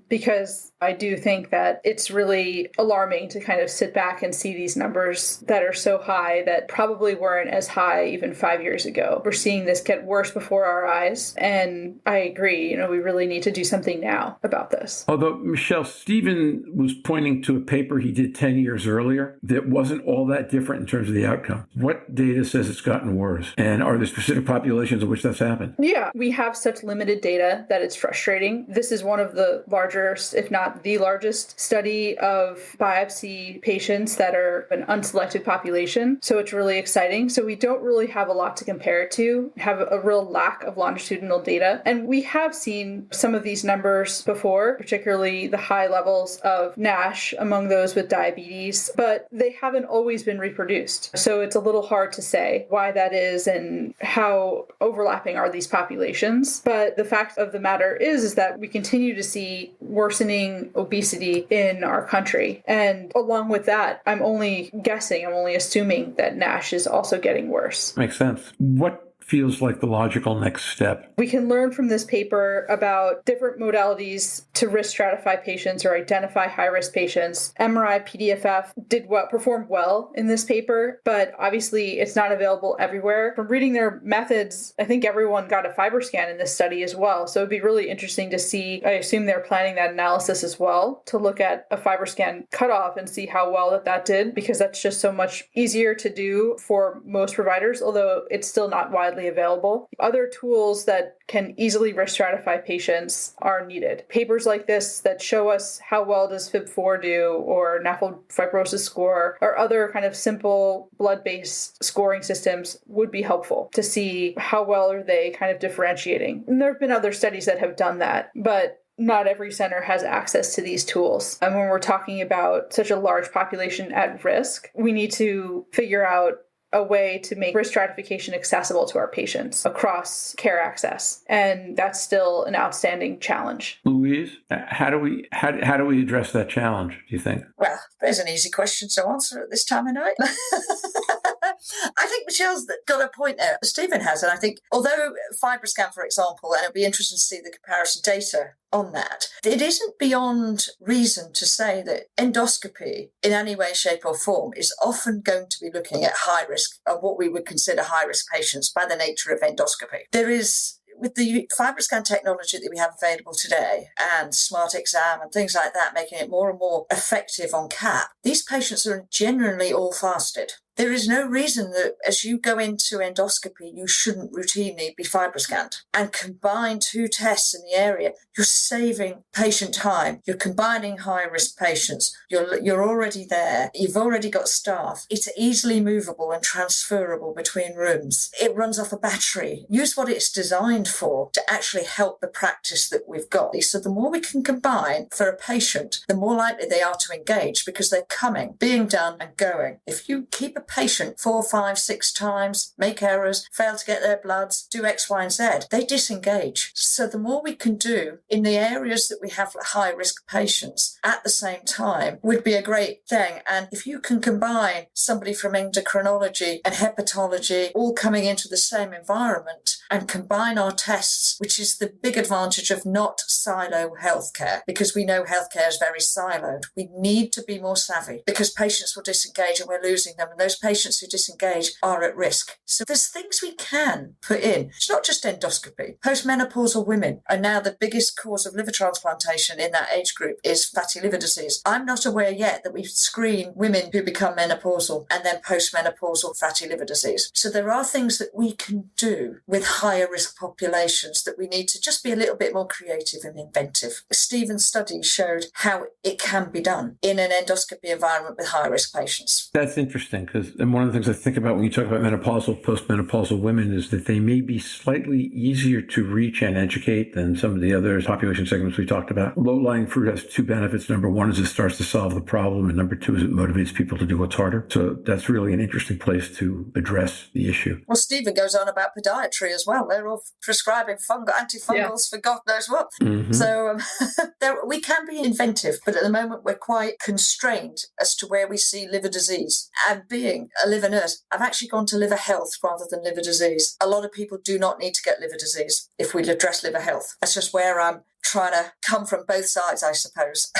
because I do think that it's really alarming to kind of sit back and see these numbers that are so high that probably weren't as high even 5 years ago. We're seeing this get worse before our eyes. And I agree, we really need to do something now about this. Although, Michelle, Stephen was pointing to a paper he did 10 years earlier that wasn't all that different in terms of the outcome. What data says it's gotten worse? And are there specific populations in which that's happened? Yeah, we have such limited data that it's frustrating. This is one of the largest, if not the largest, study of biopsy patients that are an unselected population. So it's really exciting. So we don't really have a lot to compare it to, have a real lack of longitudinal data. And we have seen some of these numbers before, particularly the high levels of NASH among those with diabetes, but they haven't always been reproduced. So it's a little hard to say why that is and how overlapping are these populations. populations. But the fact of the matter is that we continue to see worsening obesity in our country. And along with that, I'm only assuming that NASH is also getting worse. Makes sense. What feels like the logical next step? We can learn from this paper about different modalities to risk stratify patients or identify high-risk patients. MRI PDFF performed well in this paper, but obviously it's not available everywhere. From reading their methods, I think everyone got a FibroScan in this study as well. So it'd be really interesting to see. I assume they're planning that analysis as well to look at a FibroScan cutoff and see how well that did, because that's just so much easier to do for most providers, although it's still not widely available. Other tools that can easily risk stratify patients are needed. Papers like this that show us how well does FIB4 do, or NAFLD fibrosis score, or other kind of simple blood-based scoring systems would be helpful to see how well are they kind of differentiating. And there have been other studies that have done that, but not every center has access to these tools. And when we're talking about such a large population at risk, we need to figure out a way to make risk stratification accessible to our patients across care access. And that's still an outstanding challenge. Louise, how do we address that challenge, do you think? Well, there's an easy question to answer at this time of night. I think Michelle's got a point there. Stephen has, and I think although FibroScan, for example, and it'll be interesting to see the comparison data on that, it isn't beyond reason to say that endoscopy in any way, shape or form is often going to be looking at high risk, or what we would consider high risk patients by the nature of endoscopy. There is, with the FibroScan technology that we have available today and smart exam and things like that, making it more and more effective on CAP, these patients are generally all fasted. There is no reason that as you go into endoscopy, you shouldn't routinely be FibroScanned. And combine two tests in the area, you're saving patient time. You're combining high-risk patients. You're already there. You've already got staff. It's easily movable and transferable between rooms. It runs off a battery. Use what it's designed for to actually help the practice that we've got. So the more we can combine for a patient, the more likely they are to engage, because they're coming, being done and going. If you keep a patient 4, 5, 6 times, make errors, fail to get their bloods, do X, Y, and Z, they disengage. So the more we can do in the areas that we have high risk patients at the same time would be a great thing. And if you can combine somebody from endocrinology and hepatology all coming into the same environment and combine our tests, which is the big advantage of not silo healthcare, because we know healthcare is very siloed. We need to be more savvy, because patients will disengage and we're losing them. And those patients who disengage are at risk. So there's things we can put in. It's not just endoscopy. Postmenopausal women are now the biggest cause of liver transplantation in that age group is fatty liver disease. I'm not aware yet that we screen women who become menopausal and then postmenopausal fatty liver disease. So there are things that we can do with higher risk populations that we need to just be a little bit more creative and inventive. Stephen's study showed how it can be done in an endoscopy environment with high risk patients. That's interesting, because one of the things I think about when you talk about menopausal, postmenopausal women is that they may be slightly easier to reach and educate than some of the other population segments we talked about. Low-lying fruit has 2 benefits. Number 1 is it starts to solve the problem, and number 2 is it motivates people to do what's harder. So that's really an interesting place to address the issue. Well, Stephen goes on about podiatry as well. They're all prescribing antifungals for God knows what. Mm-hmm. So we can be inventive, but at the moment we're quite constrained as to where we see liver disease. And being a liver nurse, I've actually gone to liver health rather than liver disease. A lot of people do not need to get liver disease if we address liver health. That's just where I'm trying to come from both sides, I suppose.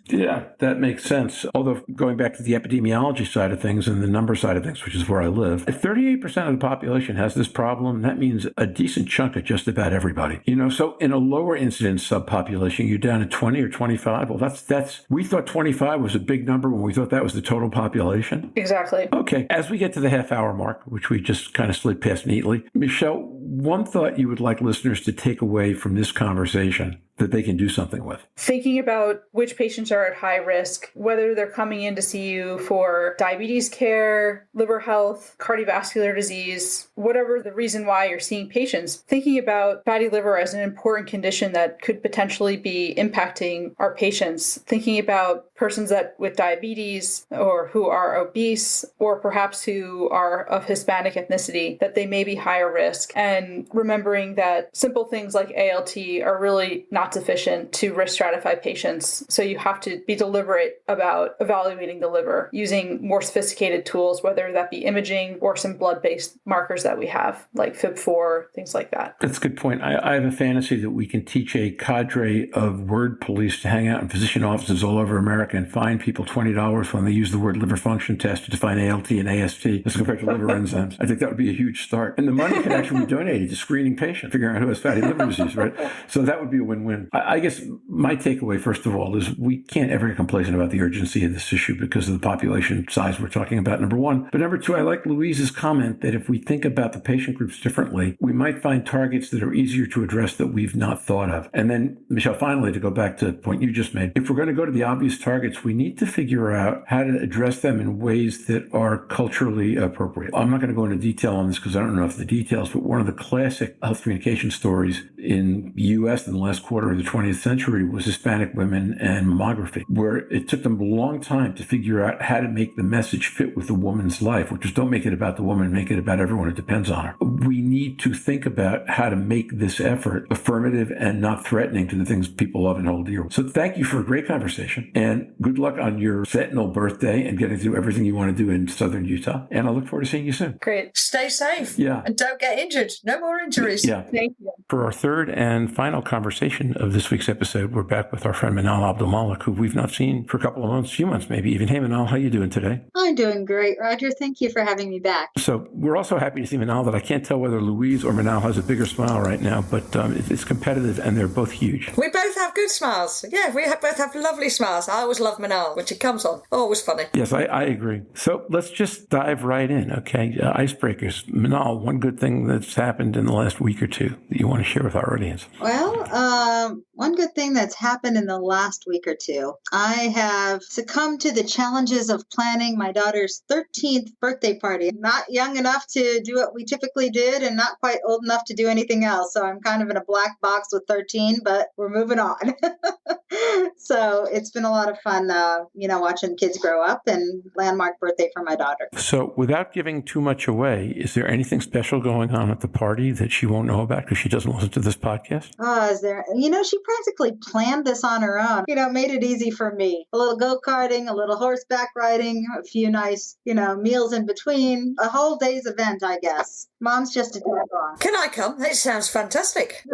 Yeah, that makes sense. Although going back to the epidemiology side of things and the number side of things, which is where I live, if 38% of the population has this problem, that means a decent chunk of just about everybody. So in a lower incidence subpopulation, you're down to 20 or 25. Well, that's we thought 25 was a big number when we thought that was the total population. Exactly. Okay, as we get to the half-hour mark, which we just kind of slid past neatly, Michelle, one thought you would like listeners to take away from this conversation that they can do something with. Thinking about which patients are at high risk, whether they're coming in to see you for diabetes care, liver health, cardiovascular disease, whatever the reason why you're seeing patients, thinking about fatty liver as an important condition that could potentially be impacting our patients, thinking about persons with diabetes or who are obese or perhaps who are of Hispanic ethnicity, that they may be higher risk, and remembering that simple things like ALT are really not sufficient to risk stratify patients. So you have to be deliberate about evaluating the liver using more sophisticated tools, whether that be imaging or some blood-based markers that we have, like FIB4, things like that. That's a good point. I have a fantasy that we can teach a cadre of word police to hang out in physician offices all over America and fine people $20 when they use the word liver function test to define ALT and AST as compared to liver enzymes. I think that would be a huge start. And the money could actually be donated to screening patients, figuring out who has fatty liver disease, right? So that would be a win-win. I guess my takeaway, first of all, is we can't ever get complacent about the urgency of this issue because of the population size we're talking about, number one. But number two, I like Louise's comment that if we think about the patient groups differently, we might find targets that are easier to address that we've not thought of. And then, Michelle, finally, to go back to the point you just made, if we're going to go to the obvious targets, we need to figure out how to address them in ways that are culturally appropriate. I'm not going to go into detail on this because I don't know the details, but one of the classic health communication stories in the U.S. in the last quarter of the 20th century was Hispanic women and mammography, where it took them a long time to figure out how to make the message fit with the woman's life, which is don't make it about the woman, make it about everyone who depends on her. We need to think about how to make this effort affirmative and not threatening to the things people love and hold dear. So thank you for a great conversation, and good luck on your sentinel birthday and getting through everything you want to do in southern Utah. And I look forward to seeing you soon. Great. Stay safe. Yeah. And don't get injured. No more injuries. Yeah. Thank you. For our third and final conversation of this week's episode, we're back with our friend Naim Alkhouri, who we've not seen for a couple of months, few months maybe even. Hey, Manal, how you doing today? I'm doing great, Roger. Thank you for having me back. So we're also happy to see Manal, that I can't tell whether Louise or Manal has a bigger smile right now, but it's competitive and they're both huge. We both have good smiles. Yeah, both have lovely smiles. I always love Manal when she comes on. Always funny. Yes, I agree. So let's just dive right in, okay? Icebreakers. Manal, one good thing that's happened in the last week or two that you want to share with our audience? Well, one good thing that's happened in the last week or two, I have succumbed to the challenges of planning my daughter's 13th birthday party. Not young enough to do what we typically did and not quite old enough to do anything else. So I'm kind of in a black box with 13, but we're moving on. So it's been a lot of fun, watching kids grow up, and landmark birthday for my daughter. So without giving too much away, is there anything special going on at the party that she won't know about because she doesn't listen to this podcast? Is there? She practically planned this on her own. Made it easy for me. A little go-karting, a little horseback riding, a few nice, meals in between. A whole day's event, I guess. Mom's just a tag along. Can I come? It sounds fantastic.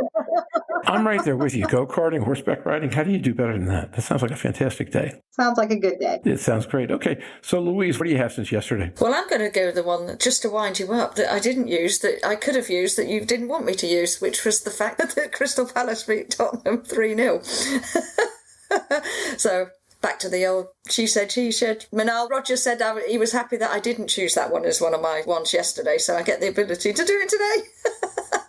I'm right there with you. Go-karting, horseback riding. How do you do better than that? That sounds like a fantastic day. Sounds like a good day. It sounds great. Okay. So, Louise, what do you have since yesterday? Well, I'm going to go with the one that, just to wind you up, that I didn't use, that I could have used, that you didn't want me to use, which was the fact that Crystal Palace beat Tottenham 3-0. So, back to the old she said. Manal, Roger said he was happy that I didn't choose that one as one of my ones yesterday, so I get the ability to do it today.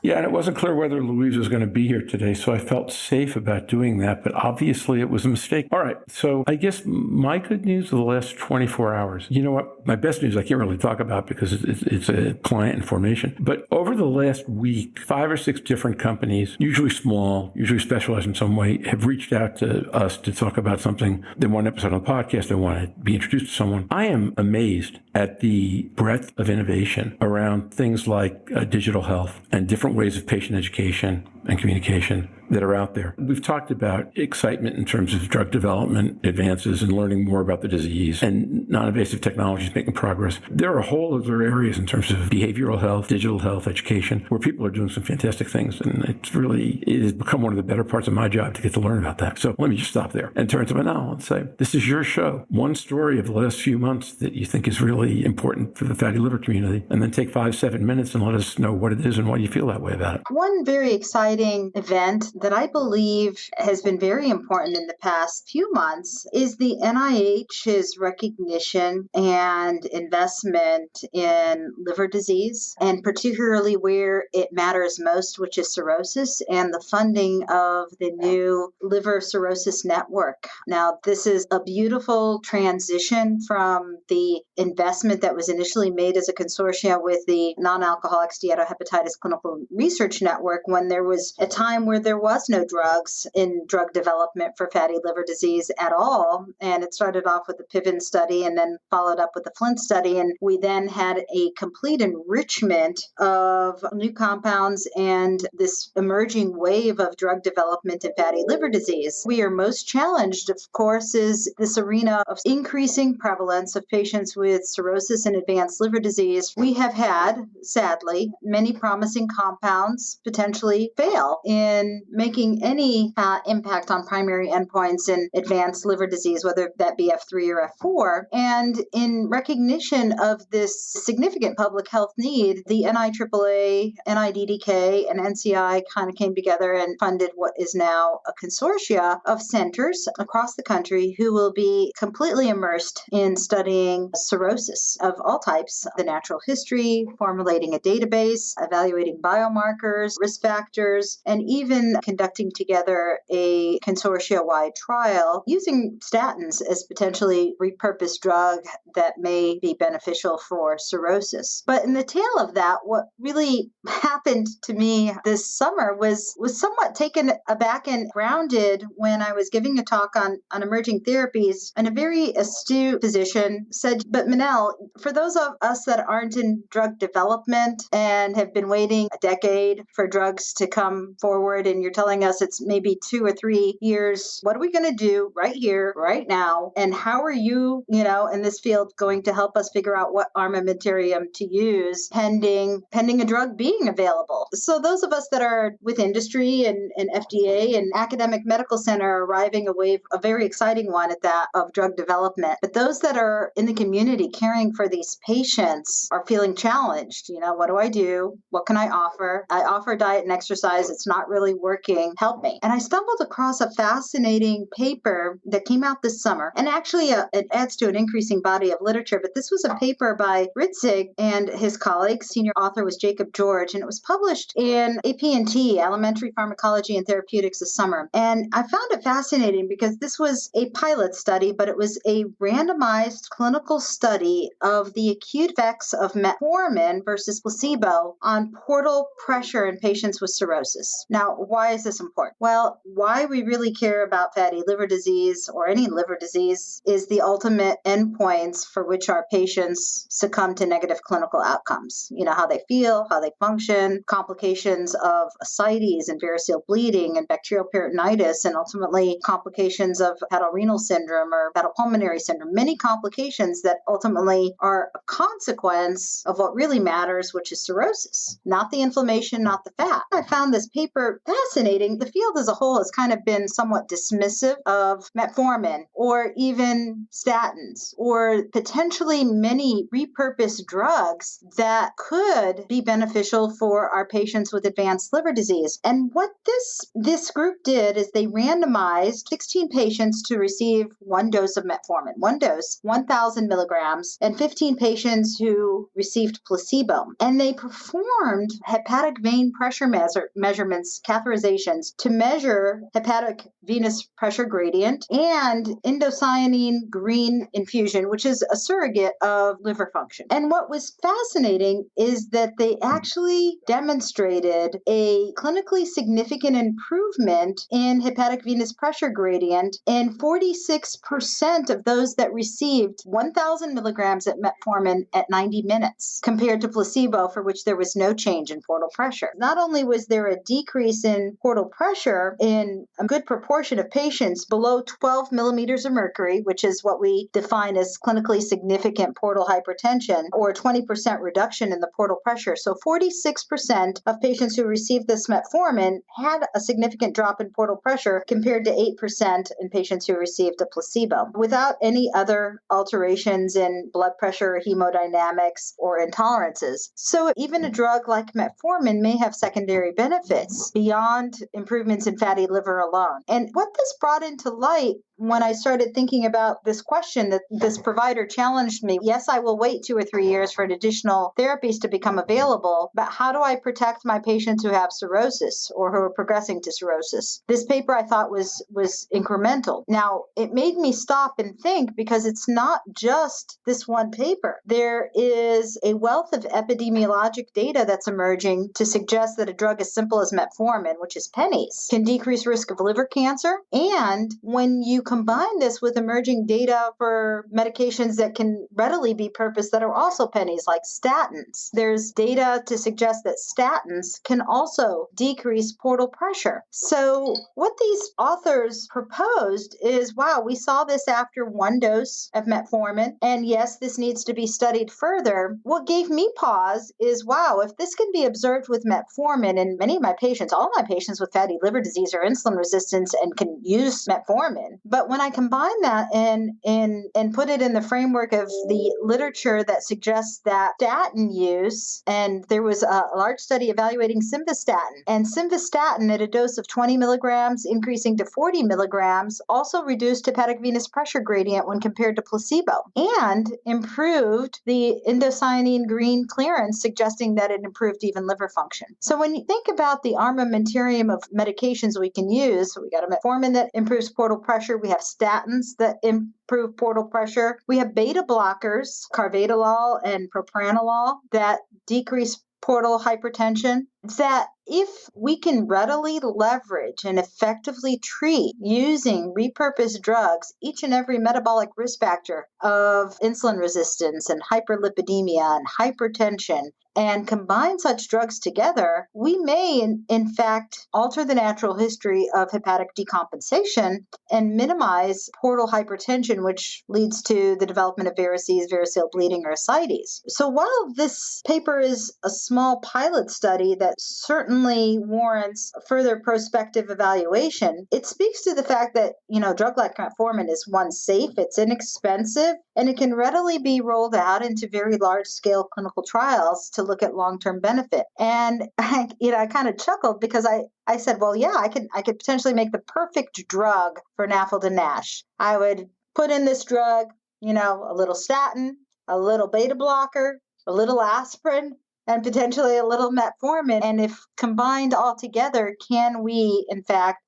Yeah, and it wasn't clear whether Louise was going to be here today, so I felt safe about doing that, but obviously it was a mistake. All right, so I guess my good news of the last 24 hours, you know what? My best news I can't really talk about because it's a client information, but over the last week, 5 or 6 different companies, usually small, usually specialized in some way, have reached out to us to talk about something. They want an episode on the podcast, they want to be introduced to someone. I am amazed at the breadth of innovation around things like digital health and different ways of patient education and communication that are out there. We've talked about excitement in terms of drug development advances and learning more about the disease and non-invasive technologies making progress. There are a whole other areas in terms of behavioral health, digital health, education, where people are doing some fantastic things. And it has become one of the better parts of my job to get to learn about that. So let me just stop there and turn to Manal and say, this is your show. One story of the last few months that you think is really important for the fatty liver community, and then take 5-7 minutes and let us know what it is and why you feel that way about it. One very exciting exciting event that I believe has been very important in the past few months is the NIH's recognition and investment in liver disease, and particularly where it matters most, which is cirrhosis, and the funding of the new liver cirrhosis network. Now, this is a beautiful transition from the investment that was initially made as a consortium with the non-alcoholic steatohepatitis clinical research network, when there was a time where there was no drugs in drug development for fatty liver disease at all. And it started off with the PIVN study and then followed up with the Flint study. And we then had a complete enrichment of new compounds and this emerging wave of drug development in fatty liver disease. We are most challenged, of course, is this arena of increasing prevalence of patients with cirrhosis and advanced liver disease. We have had, sadly, many promising compounds potentially fail in making any impact on primary endpoints in advanced liver disease, whether that be F3 or F4. And in recognition of this significant public health need, the NIAAA, NIDDK, and NCI kind of came together and funded what is now a consortia of centers across the country who will be completely immersed in studying cirrhosis of all types, the natural history, formulating a database, evaluating biomarkers, risk factors, and even conducting together a consortia-wide trial using statins as potentially repurposed drug that may be beneficial for cirrhosis. But in the tail of that, what really happened to me this summer was somewhat taken aback and grounded when I was giving a talk on emerging therapies, and a very astute physician said, "But Manal, for those of us that aren't in drug development and have been waiting a decade for drugs to come forward, and you're telling us it's maybe 2 or 3 years, what are we going to do right here, right now? And how are you, in this field going to help us figure out what armamentarium to use pending a drug being available?" So those of us that are with industry and FDA and academic medical center are arriving a very exciting one at that of drug development. But those that are in the community caring for these patients are feeling challenged. What do I do? What can I offer? I offer diet and exercise. It's not really working. Help me. And I stumbled across a fascinating paper that came out this summer. And actually, it adds to an increasing body of literature. But this was a paper by Ritzig and his colleagues. Senior author was Jacob George. And it was published in AP&T, Elementary Pharmacology and Therapeutics, this summer. And I found it fascinating because this was a pilot study, but it was a randomized clinical study of the acute effects of metformin versus placebo on portal pressure in patients with cirrhosis. Now, why is this important? Well, why we really care about fatty liver disease or any liver disease is the ultimate endpoints for which our patients succumb to negative clinical outcomes. How they feel, how they function, complications of ascites and variceal bleeding and bacterial peritonitis, and ultimately complications of hepatorenal syndrome or hepatopulmonary syndrome, many complications that ultimately are a consequence of what really matters, which is cirrhosis, not the inflammation, not the fat. I found this paper fascinating. The field as a whole has kind of been somewhat dismissive of metformin or even statins or potentially many repurposed drugs that could be beneficial for our patients with advanced liver disease. And what this group did is they randomized 16 patients to receive one dose of metformin, 1,000 milligrams, and 15 patients who received placebo. And they performed hepatic vein pressure measurements, catheterizations, to measure hepatic venous pressure gradient and indocyanine green infusion, which is a surrogate of liver function. And what was fascinating is that they actually demonstrated a clinically significant improvement in hepatic venous pressure gradient in 46% of those that received 1,000 milligrams of metformin at 90 minutes compared to placebo, for which there was no change in portal pressure. Not only was there a decrease in portal pressure in a good proportion of patients below 12 millimeters of mercury, which is what we define as clinically significant portal hypertension, or 20% reduction in the portal pressure. So 46% of patients who received this metformin had a significant drop in portal pressure compared to 8% in patients who received a placebo, without any other alterations in blood pressure, hemodynamics, or intolerances. So even a drug like metformin may have secondary benefits benefits beyond improvements in fatty liver alone. And what this brought into light when I started thinking about this question that this provider challenged me, yes, I will wait 2 or 3 years for additional therapies to become available, but how do I protect my patients who have cirrhosis or who are progressing to cirrhosis? This paper I thought was incremental. Now, it made me stop and think because it's not just this one paper. There is a wealth of epidemiologic data that's emerging to suggest that a drug as simple as metformin, which is pennies, can decrease risk of liver cancer. And when you combine this with emerging data for medications that can readily be purposed that are also pennies, like statins, there's data to suggest that statins can also decrease portal pressure. So what these authors proposed is, wow, we saw this after 1 dose of metformin, and yes, this needs to be studied further. What gave me pause is, wow, if this can be observed with metformin, and many of my patients, all my patients with fatty liver disease are insulin resistant and can use metformin. But when I combine that and put it in the framework of the literature that suggests that statin use, and there was a large study evaluating simvastatin, and simvastatin at a dose of 20 milligrams increasing to 40 milligrams also reduced hepatic venous pressure gradient when compared to placebo and improved the indocyanine green clearance, suggesting that it improved even liver function. So when you think about the armamentarium of medications we can use, we got a metformin that improves portal pressure. We have statins that improve portal pressure. We have beta blockers, carvedilol and propranolol, that decrease portal hypertension, that if we can readily leverage and effectively treat using repurposed drugs each and every metabolic risk factor of insulin resistance and hyperlipidemia and hypertension, and combine such drugs together, we may, in fact, alter the natural history of hepatic decompensation and minimize portal hypertension, which leads to the development of varices, variceal bleeding, or ascites. So while this paper is a small pilot study that certainly warrants further prospective evaluation, it speaks to the fact that, a drug like metformin is, one, safe, it's inexpensive, and it can readily be rolled out into very large-scale clinical trials to look at long-term benefit. And I kind of chuckled because I said, well, yeah, I could potentially make the perfect drug for NAFLD and NASH. I would put in this drug, a little statin, a little beta blocker, a little aspirin, and potentially a little metformin. And if combined all together, can we, in fact,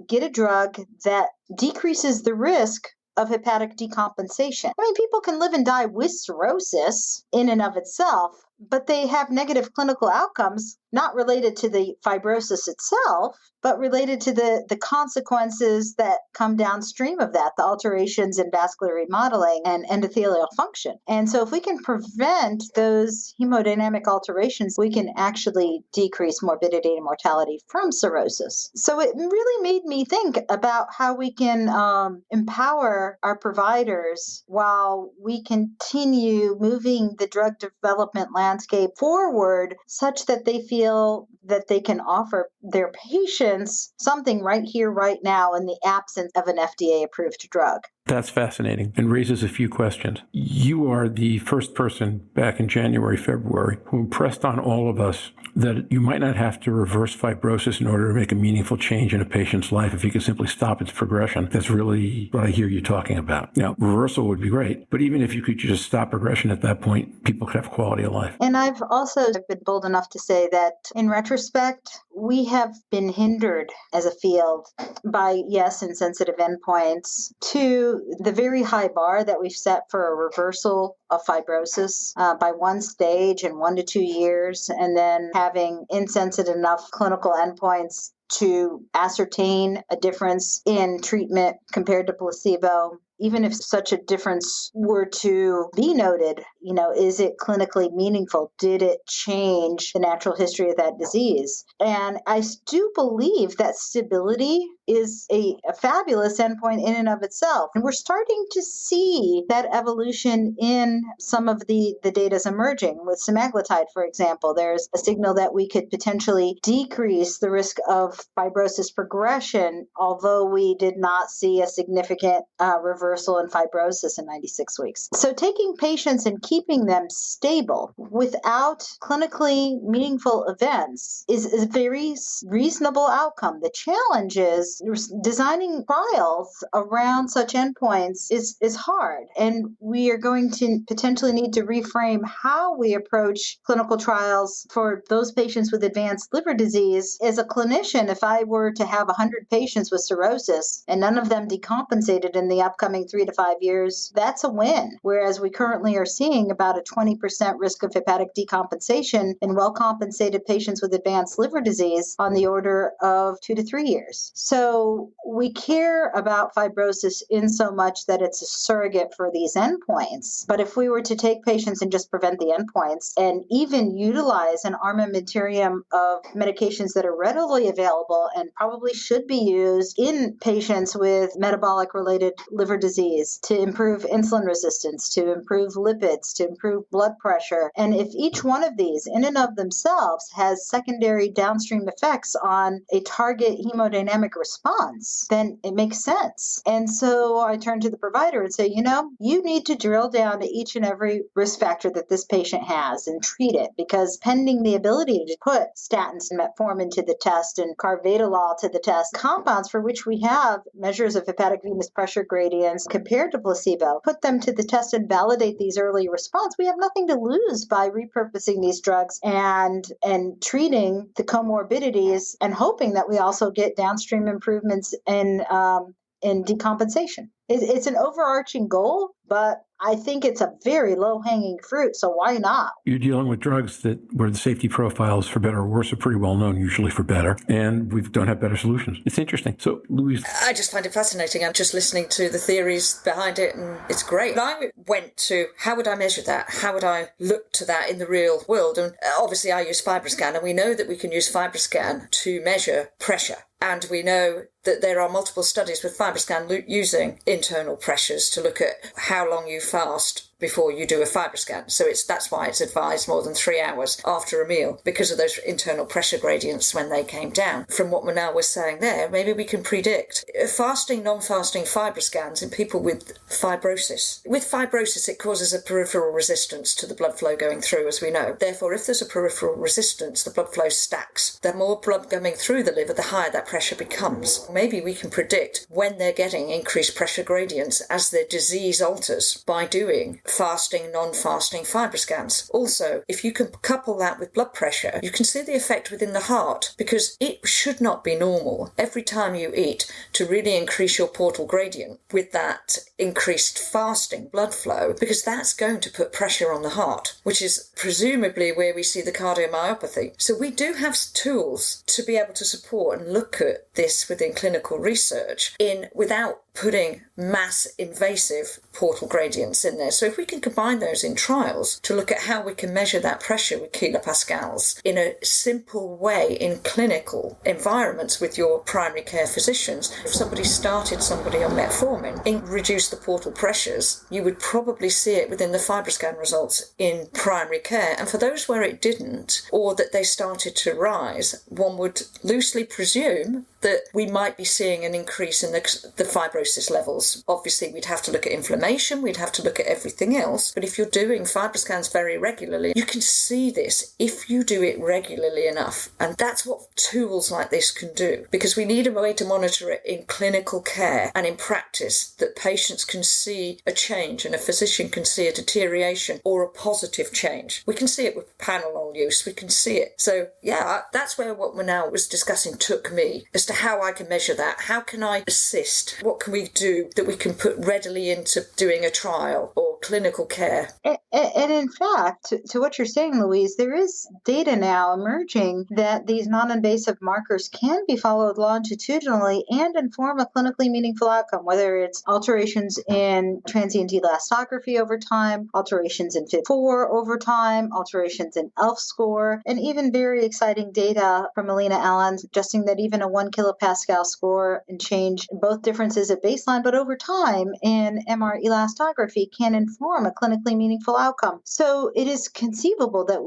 get a drug that decreases the risk of hepatic decompensation? I mean, people can live and die with cirrhosis in and of itself, but they have negative clinical outcomes, not related to the fibrosis itself, but related to the consequences that come downstream of that, the alterations in vascular remodeling and endothelial function. And so if we can prevent those hemodynamic alterations, we can actually decrease morbidity and mortality from cirrhosis. So it really made me think about how we can empower our providers while we continue moving the drug development landscape forward such that they feel that they can offer their patients something right here, right now, in the absence of an FDA-approved drug. That's fascinating and raises a few questions. You are the first person back in January, February, who impressed on all of us that you might not have to reverse fibrosis in order to make a meaningful change in a patient's life if you could simply stop its progression. That's really what I hear you talking about. Now, reversal would be great, but even if you could just stop progression at that point, people could have quality of life. And I've also been bold enough to say that in retrospect, we have been hindered as a field by, yes, insensitive endpoints, to the very high bar that we've set for a reversal of fibrosis by one stage in 1 to 2 years, and then having insensitive enough clinical endpoints to ascertain a difference in treatment compared to placebo. Even if such a difference were to be noted, is it clinically meaningful? Did it change the natural history of that disease? And I do believe that stability is a fabulous endpoint in and of itself. And we're starting to see that evolution in some of the data's emerging. With semaglutide, for example, there's a signal that we could potentially decrease the risk of fibrosis progression, although we did not see a significant reversal reversal in fibrosis in 96 weeks. So taking patients and keeping them stable without clinically meaningful events is a very reasonable outcome. The challenge is designing trials around such endpoints is hard, and we are going to potentially need to reframe how we approach clinical trials for those patients with advanced liver disease. As a clinician, if I were to have 100 patients with cirrhosis and none of them decompensated in the upcoming 3 to 5 years, that's a win. Whereas we currently are seeing about a 20% risk of hepatic decompensation in well-compensated patients with advanced liver disease on the order of 2 to 3 years. So we care about fibrosis in so much that it's a surrogate for these endpoints. But if we were to take patients and just prevent the endpoints and even utilize an armamentarium of medications that are readily available and probably should be used in patients with metabolic-related liver disease to improve insulin resistance, to improve lipids, to improve blood pressure, and if each one of these in and of themselves has secondary downstream effects on a target hemodynamic response, then it makes sense. And so I turn to the provider and say, you need to drill down to each and every risk factor that this patient has and treat it, because pending the ability to put statins and metformin to the test and carvedilol to the test, compounds for which we have measures of hepatic venous pressure gradients compared to placebo, put them to the test and validate these early response, we have nothing to lose by repurposing these drugs and treating the comorbidities and hoping that we also get downstream improvements in decompensation. It's an overarching goal, but I think it's a very low-hanging fruit, so why not? You're dealing with drugs where the safety profiles, for better or worse, are pretty well known, usually for better, and we don't have better solutions. It's interesting. So, Louise? I just find it fascinating. I'm just listening to the theories behind it, and it's great. I went to, how would I measure that? How would I look to that in the real world? And obviously I use FibroScan, and we know that we can use FibroScan to measure pressure. And we know that there are multiple studies with FibroScan using internal pressures to look at how long you fast before you do a FibroScan. So that's why it's advised more than 3 hours after a meal, because of those internal pressure gradients when they came down. From what Manal was saying there, maybe we can predict fasting, non-fasting FibroScans in people with fibrosis. With fibrosis, it causes a peripheral resistance to the blood flow going through, as we know. Therefore, if there's a peripheral resistance, the blood flow stacks. The more blood coming through the liver, the higher that pressure becomes. Maybe we can predict when they're getting increased pressure gradients as their disease alters by doing fasting, non-fasting FibroScans. Also, if you can couple that with blood pressure, you can see the effect within the heart, because it should not be normal every time you eat to really increase your portal gradient with that increased fasting blood flow, because that's going to put pressure on the heart, which is presumably where we see the cardiomyopathy. So we do have tools to be able to support and look at this within clinical research without putting mass invasive portal gradients in there. So if we can combine those in trials to look at how we can measure that pressure with kilopascals in a simple way in clinical environments with your primary care physicians, if somebody started somebody on metformin and reduced the portal pressures, you would probably see it within the FibroScan results in primary care. And for those where it didn't, or that they started to rise, one would loosely presume that we might be seeing an increase in the fibrosis levels. Obviously, we'd have to look at inflammation, we'd have to look at everything else. But if you're doing FibroScans very regularly, you can see this if you do it regularly enough. And that's what tools like this can do, because we need a way to monitor it in clinical care and in practice, that patients can see a change and a physician can see a deterioration or a positive change. We can see it with Panadol use, we can see it. So yeah, that's where what Manal was discussing took me, as to how I can measure that. How can I assist? What can we do that we can put readily into doing a trial or clinical care? And in fact, to what you're saying, Louise, there is data now emerging that these non-invasive markers can be followed longitudinally and inform a clinically meaningful outcome, whether it's alterations in transient elastography over time, alterations in FIB-4 over time, alterations in ELF score, and even very exciting data from Alina Allen suggesting that even a 1 kilopascal score and change, both differences at baseline, but over time in MR elastography can inform a clinically meaningful outcome. So it is conceivable that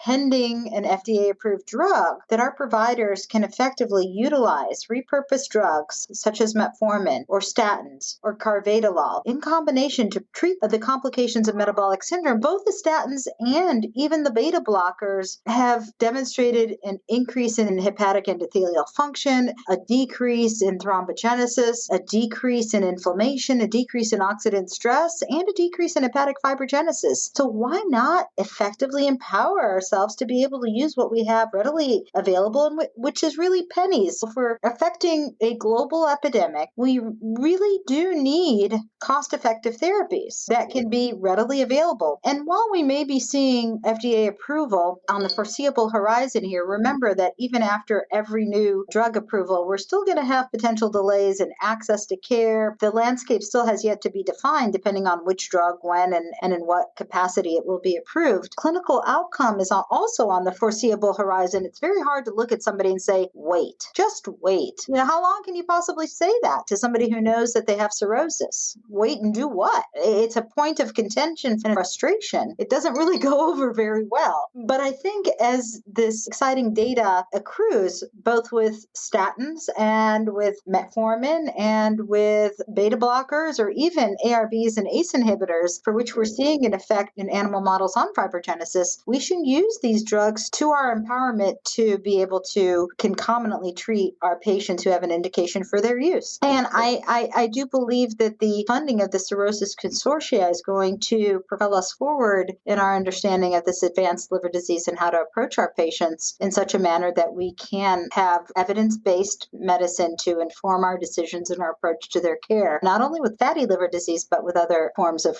pending an FDA-approved drug, that our providers can effectively utilize repurposed drugs such as metformin or statins or carvedilol in combination to treat the complications of metabolic syndrome. Both the statins and even the beta blockers have demonstrated an increase in hepatic endothelial function, a decrease in thrombogenesis, a decrease in inflammation, a decrease in oxidant stress, and a decrease in hepatic fibrogenesis. So why not effectively empower ourselves to be able to use what we have readily available, and which is really pennies? If we're affecting a global epidemic, we really do need cost-effective therapies that can be readily available. And while we may be seeing FDA approval on the foreseeable horizon here, remember that even after every new drug approval, we're still going to have potential delays in access to care. The landscape still has yet to be defined depending on which drug, when, and in what capacity it will be approved. Clinical outcome is also on the foreseeable horizon. It's very hard to look at somebody and say, wait, just wait. How long can you possibly say that to somebody who knows that they have cirrhosis? Wait and do what? It's a point of contention and frustration. It doesn't really go over very well. But I think as this exciting data accrues, both with statins and with metformin and with beta blockers or even ARBs and ACE inhibitors, for which we're seeing an effect in animal models on fibrogenesis, we should use these drugs to our empowerment to be able to concomitantly treat our patients who have an indication for their use. And I do believe that the funding of the Cirrhosis Consortia is going to propel us forward in our understanding of this advanced liver disease and how to approach our patients in such a manner that we can have evidence-based medicine to inform our decisions and our approach to their care, not only with fatty liver disease, but with other forms of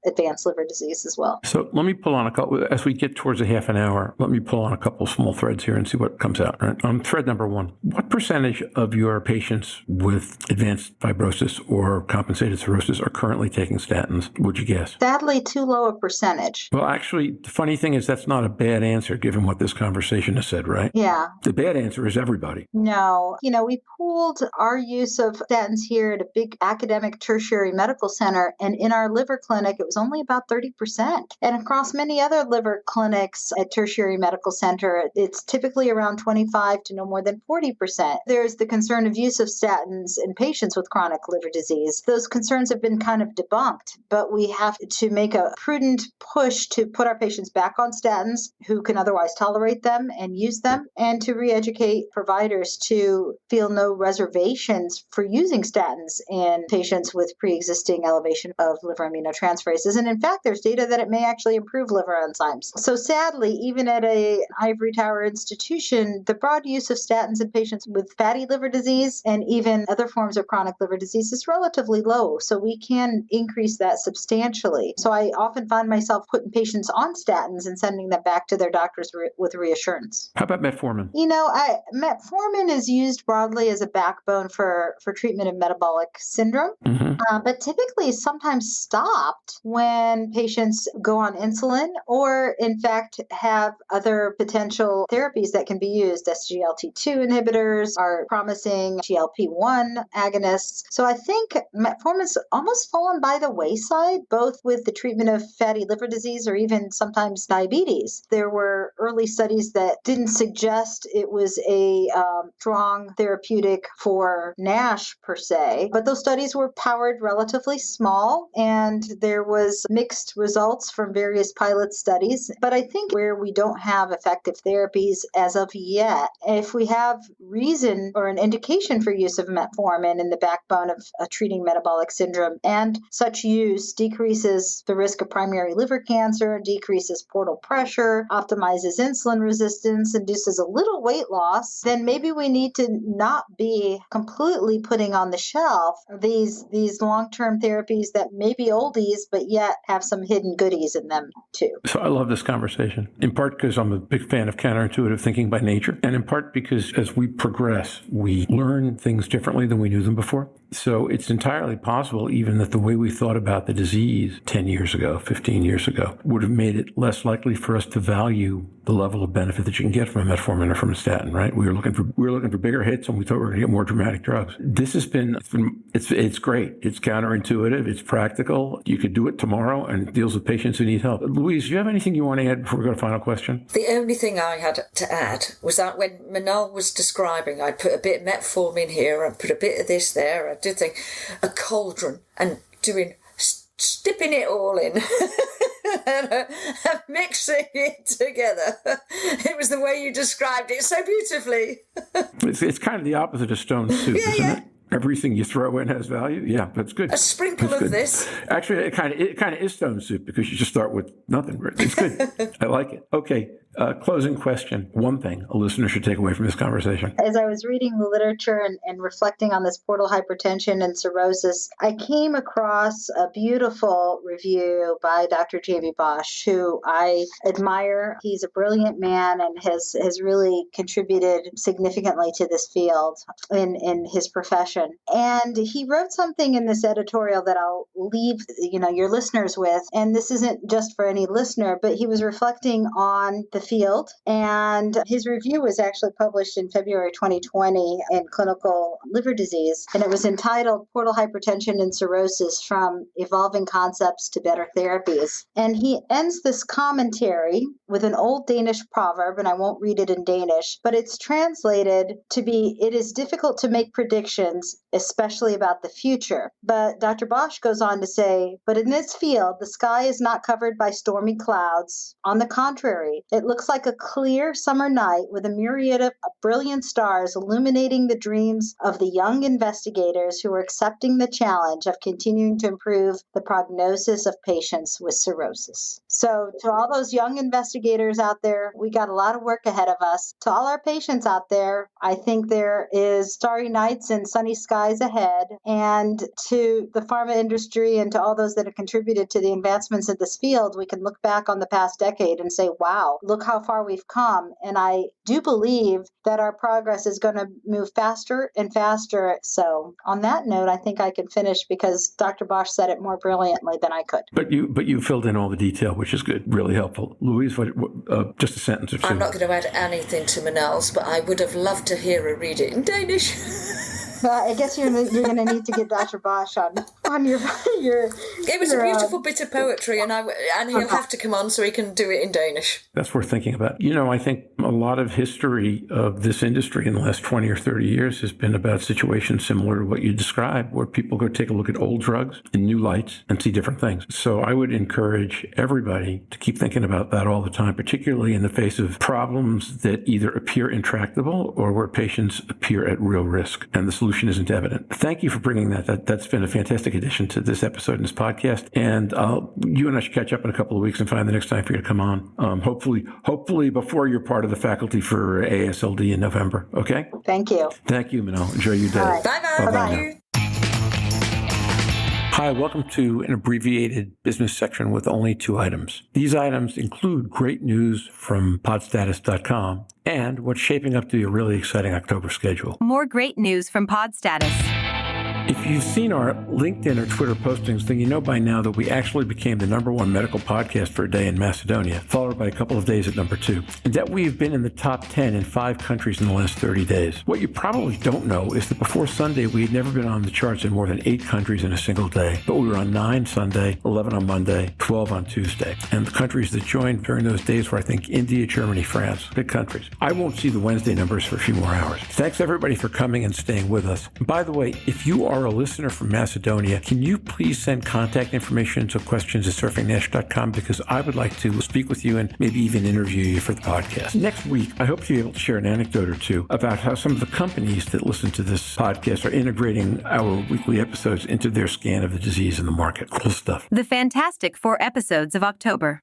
advanced liver disease as well. So let me pull on a couple, as we get towards a half an hour, let me pull on a couple small threads here and see what comes out. Right? Thread number one, what percentage of your patients with advanced fibrosis or compensated cirrhosis are currently taking statins, would you guess? Sadly, too low a percentage. Well, actually, the funny thing is that's not a bad answer given what this conversation has said, right? Yeah. The bad answer is everybody. No. We pooled our use of statins here at a big academic tertiary medical center, and in our liver clinic, it was only about 30%. And across many other liver clinics at tertiary medical center, it's typically around 25 to no more than 40%. There's the concern of use of statins in patients with chronic liver disease. Those concerns have been kind of debunked, but we have to make a prudent push to put our patients back on statins who can otherwise tolerate them and use them, and to re-educate providers to feel no reservations for using statins in patients with pre-existing elevation of liver aminotransferases. And in fact, there's data that it may actually improve liver enzymes. So sadly, even at an ivory tower institution, the broad use of statins in patients with fatty liver disease and even other forms of chronic liver disease is relatively low. So we can increase that substantially. So I often find myself putting patients on statins and sending them back to their doctors with reassurance. How about metformin? Metformin is used broadly as a backbone for treatment of metabolic syndrome, but typically sometimes stopped when patients go on insulin or, in fact, have other potential therapies that can be used. SGLT2 inhibitors are promising, GLP-1 agonists. So I think metformin's almost fallen by the wayside, both with the treatment of fatty liver disease or even sometimes diabetes. There were early studies that didn't suggest it was a strong therapeutic for NASH per se, but those studies were powered relatively small, and there was mixed results from various pilot studies. But I think where we don't have effective therapies as of yet, if we have reason or an indication for use of metformin in the backbone of treating metabolic syndrome, and such use decreases the risk of primary liver cancer, decreases portal pressure, optimizes insulin resistance, induces a little weight loss, then maybe we need to not be completely putting on the shelf these long-term therapies that may be oldies, but yet have some hidden goodies in them too. So I love this conversation, in part because I'm a big fan of counterintuitive thinking by nature, and in part because as we progress, we learn things differently than we knew them before. So it's entirely possible even that the way we thought about the disease 10 years ago, 15 years ago, would have made it less likely for us to value the level of benefit that you can get from a metformin or from a statin, right? We were looking for bigger hits, and we thought we were going to get more dramatic drugs. This has been, it's great. It's counterintuitive. It's practical. You could do it tomorrow, and it deals with patients who need help. Louise, do you have anything you want to add before we go to final question? The only thing I had to add was that when Manal was describing, I put a bit of metformin here, I put a bit of this there, I did think a cauldron and dipping it all in. And mixing it together. It was the way you described it so beautifully. It's kind of the opposite of stone soup, isn't it? Everything you throw in has value. Yeah, that's good. A sprinkle of this. Actually, it kind of is stone soup because you just start with nothing. It's good. I like it. Okay. Closing question. One thing a listener should take away from this conversation. As I was reading the literature and reflecting on this portal hypertension and cirrhosis, I came across a beautiful review by Dr. Jamie Bosch, who I admire. He's a brilliant man and has really contributed significantly to this field in his profession. And he wrote something in this editorial that I'll leave your listeners with. And this isn't just for any listener, but he was reflecting on the field, and his review was actually published in February 2020 in Clinical Liver Disease, and it was entitled Portal Hypertension and Cirrhosis from Evolving Concepts to Better Therapies. And he ends this commentary with an old Danish proverb, and I won't read it in Danish, but it's translated to be, "It is difficult to make predictions, especially about the future." But Dr. Bosch goes on to say, "But in this field, the sky is not covered by stormy clouds. On the contrary, it looks like a clear summer night with a myriad of brilliant stars illuminating the dreams of the young investigators who are accepting the challenge of continuing to improve the prognosis of patients with cirrhosis." So to all those young investigators out there, we got a lot of work ahead of us. To all our patients out there, I think there is starry nights and sunny skies ahead. And to the pharma industry and to all those that have contributed to the advancements of this field, we can look back on the past decade and say, wow, look how far we've come. And I do believe that our progress is going to move faster and faster. So on that note, I think I can finish because Dr. Bosch said it more brilliantly than I could. But you filled in all the detail, which is good, really helpful. Louise, just a sentence or two. I'm not going to add anything to Manal's, but I would have loved to hear her read it in Danish. Well, I guess you're going to need to get Dr. Bosch on your. It was a beautiful bit of poetry, and he'll have to come on so he can do it in Danish. That's worth thinking about. I think a lot of history of this industry in the last 20 or 30 years has been about situations similar to what you described, where people go take a look at old drugs in new lights and see different things. So I would encourage everybody to keep thinking about that all the time, particularly in the face of problems that either appear intractable or where patients appear at real risk. And the solution isn't evident. Thank you for bringing that. That's been a fantastic addition to this episode and this podcast. And you and I should catch up in a couple of weeks and find the next time for you to come on. Hopefully before you're part of the faculty for AASLD in November. Okay? Thank you. Thank you, Manal. Enjoy your day. Right. Bye-bye. Bye-bye. Hi, welcome to an abbreviated business section with only 2 items. These items include great news from podstatus.com and what's shaping up to be a really exciting October schedule. More great news from Podstatus. If you've seen our LinkedIn or Twitter postings, then you know by now that we actually became the #1 medical podcast for a day in Macedonia, followed by a couple of days at #2, and that we've been in the top 10 in 5 countries in the last 30 days. What you probably don't know is that before Sunday, we had never been on the charts in more than 8 countries in a single day, but we were on 9 Sunday, 11 on Monday, 12 on Tuesday. And the countries that joined during those days were, I think, India, Germany, France, big countries. I won't see the Wednesday numbers for a few more hours. Thanks everybody for coming and staying with us. And by the way, if you are a listener from Macedonia, can you please send contact information to questions@surfingnash.com, because I would like to speak with you and maybe even interview you for the podcast. Next week, I hope to be able to share an anecdote or two about how some of the companies that listen to this podcast are integrating our weekly episodes into their scan of the disease in the market. Cool stuff. The fantastic 4 episodes of October.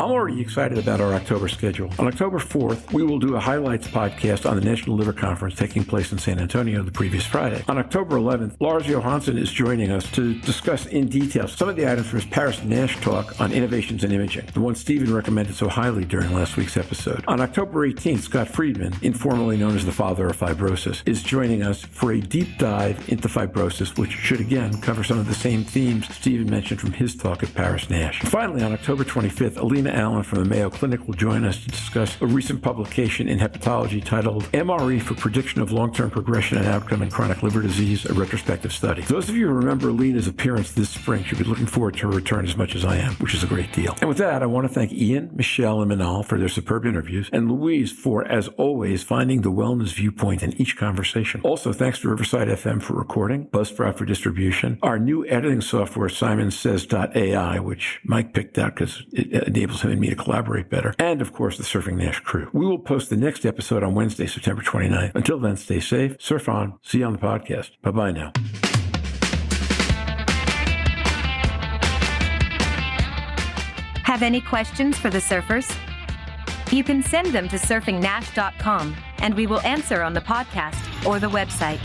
I'm already excited about our October schedule. On October 4th, we will do a highlights podcast on the National Liver Conference taking place in San Antonio the previous Friday. On October 11th, Lars Johansson is joining us to discuss in detail some of the items from his Paris NASH talk on innovations in imaging, the one Stephen recommended so highly during last week's episode. On October 18th, Scott Friedman, informally known as the father of fibrosis, is joining us for a deep dive into fibrosis, which should again cover some of the same themes Stephen mentioned from his talk at Paris NASH. And finally, on October 25th, Alina Allen from the Mayo Clinic will join us to discuss a recent publication in hepatology titled MRE for Prediction of Long-Term Progression and Outcome in Chronic Liver Disease, a retrospective study. Those of you who remember Alina's appearance this spring should be looking forward to her return as much as I am, which is a great deal. And with that, I want to thank Ian, Michelle, and Manal for their superb interviews, and Louise for, as always, finding the wellness viewpoint in each conversation. Also, thanks to Riverside FM for recording, Buzzsprout for distribution, our new editing software, SimonsSays.ai, which Mike picked out because it enables him and me to collaborate better, and of course the Surfing NASH crew. We will post the next episode on Wednesday, September 29th. Until then, stay safe, surf on, see you on the podcast. Bye-bye now. Have any questions for the surfers? You can send them to surfingnash.com and we will answer on the podcast or the website.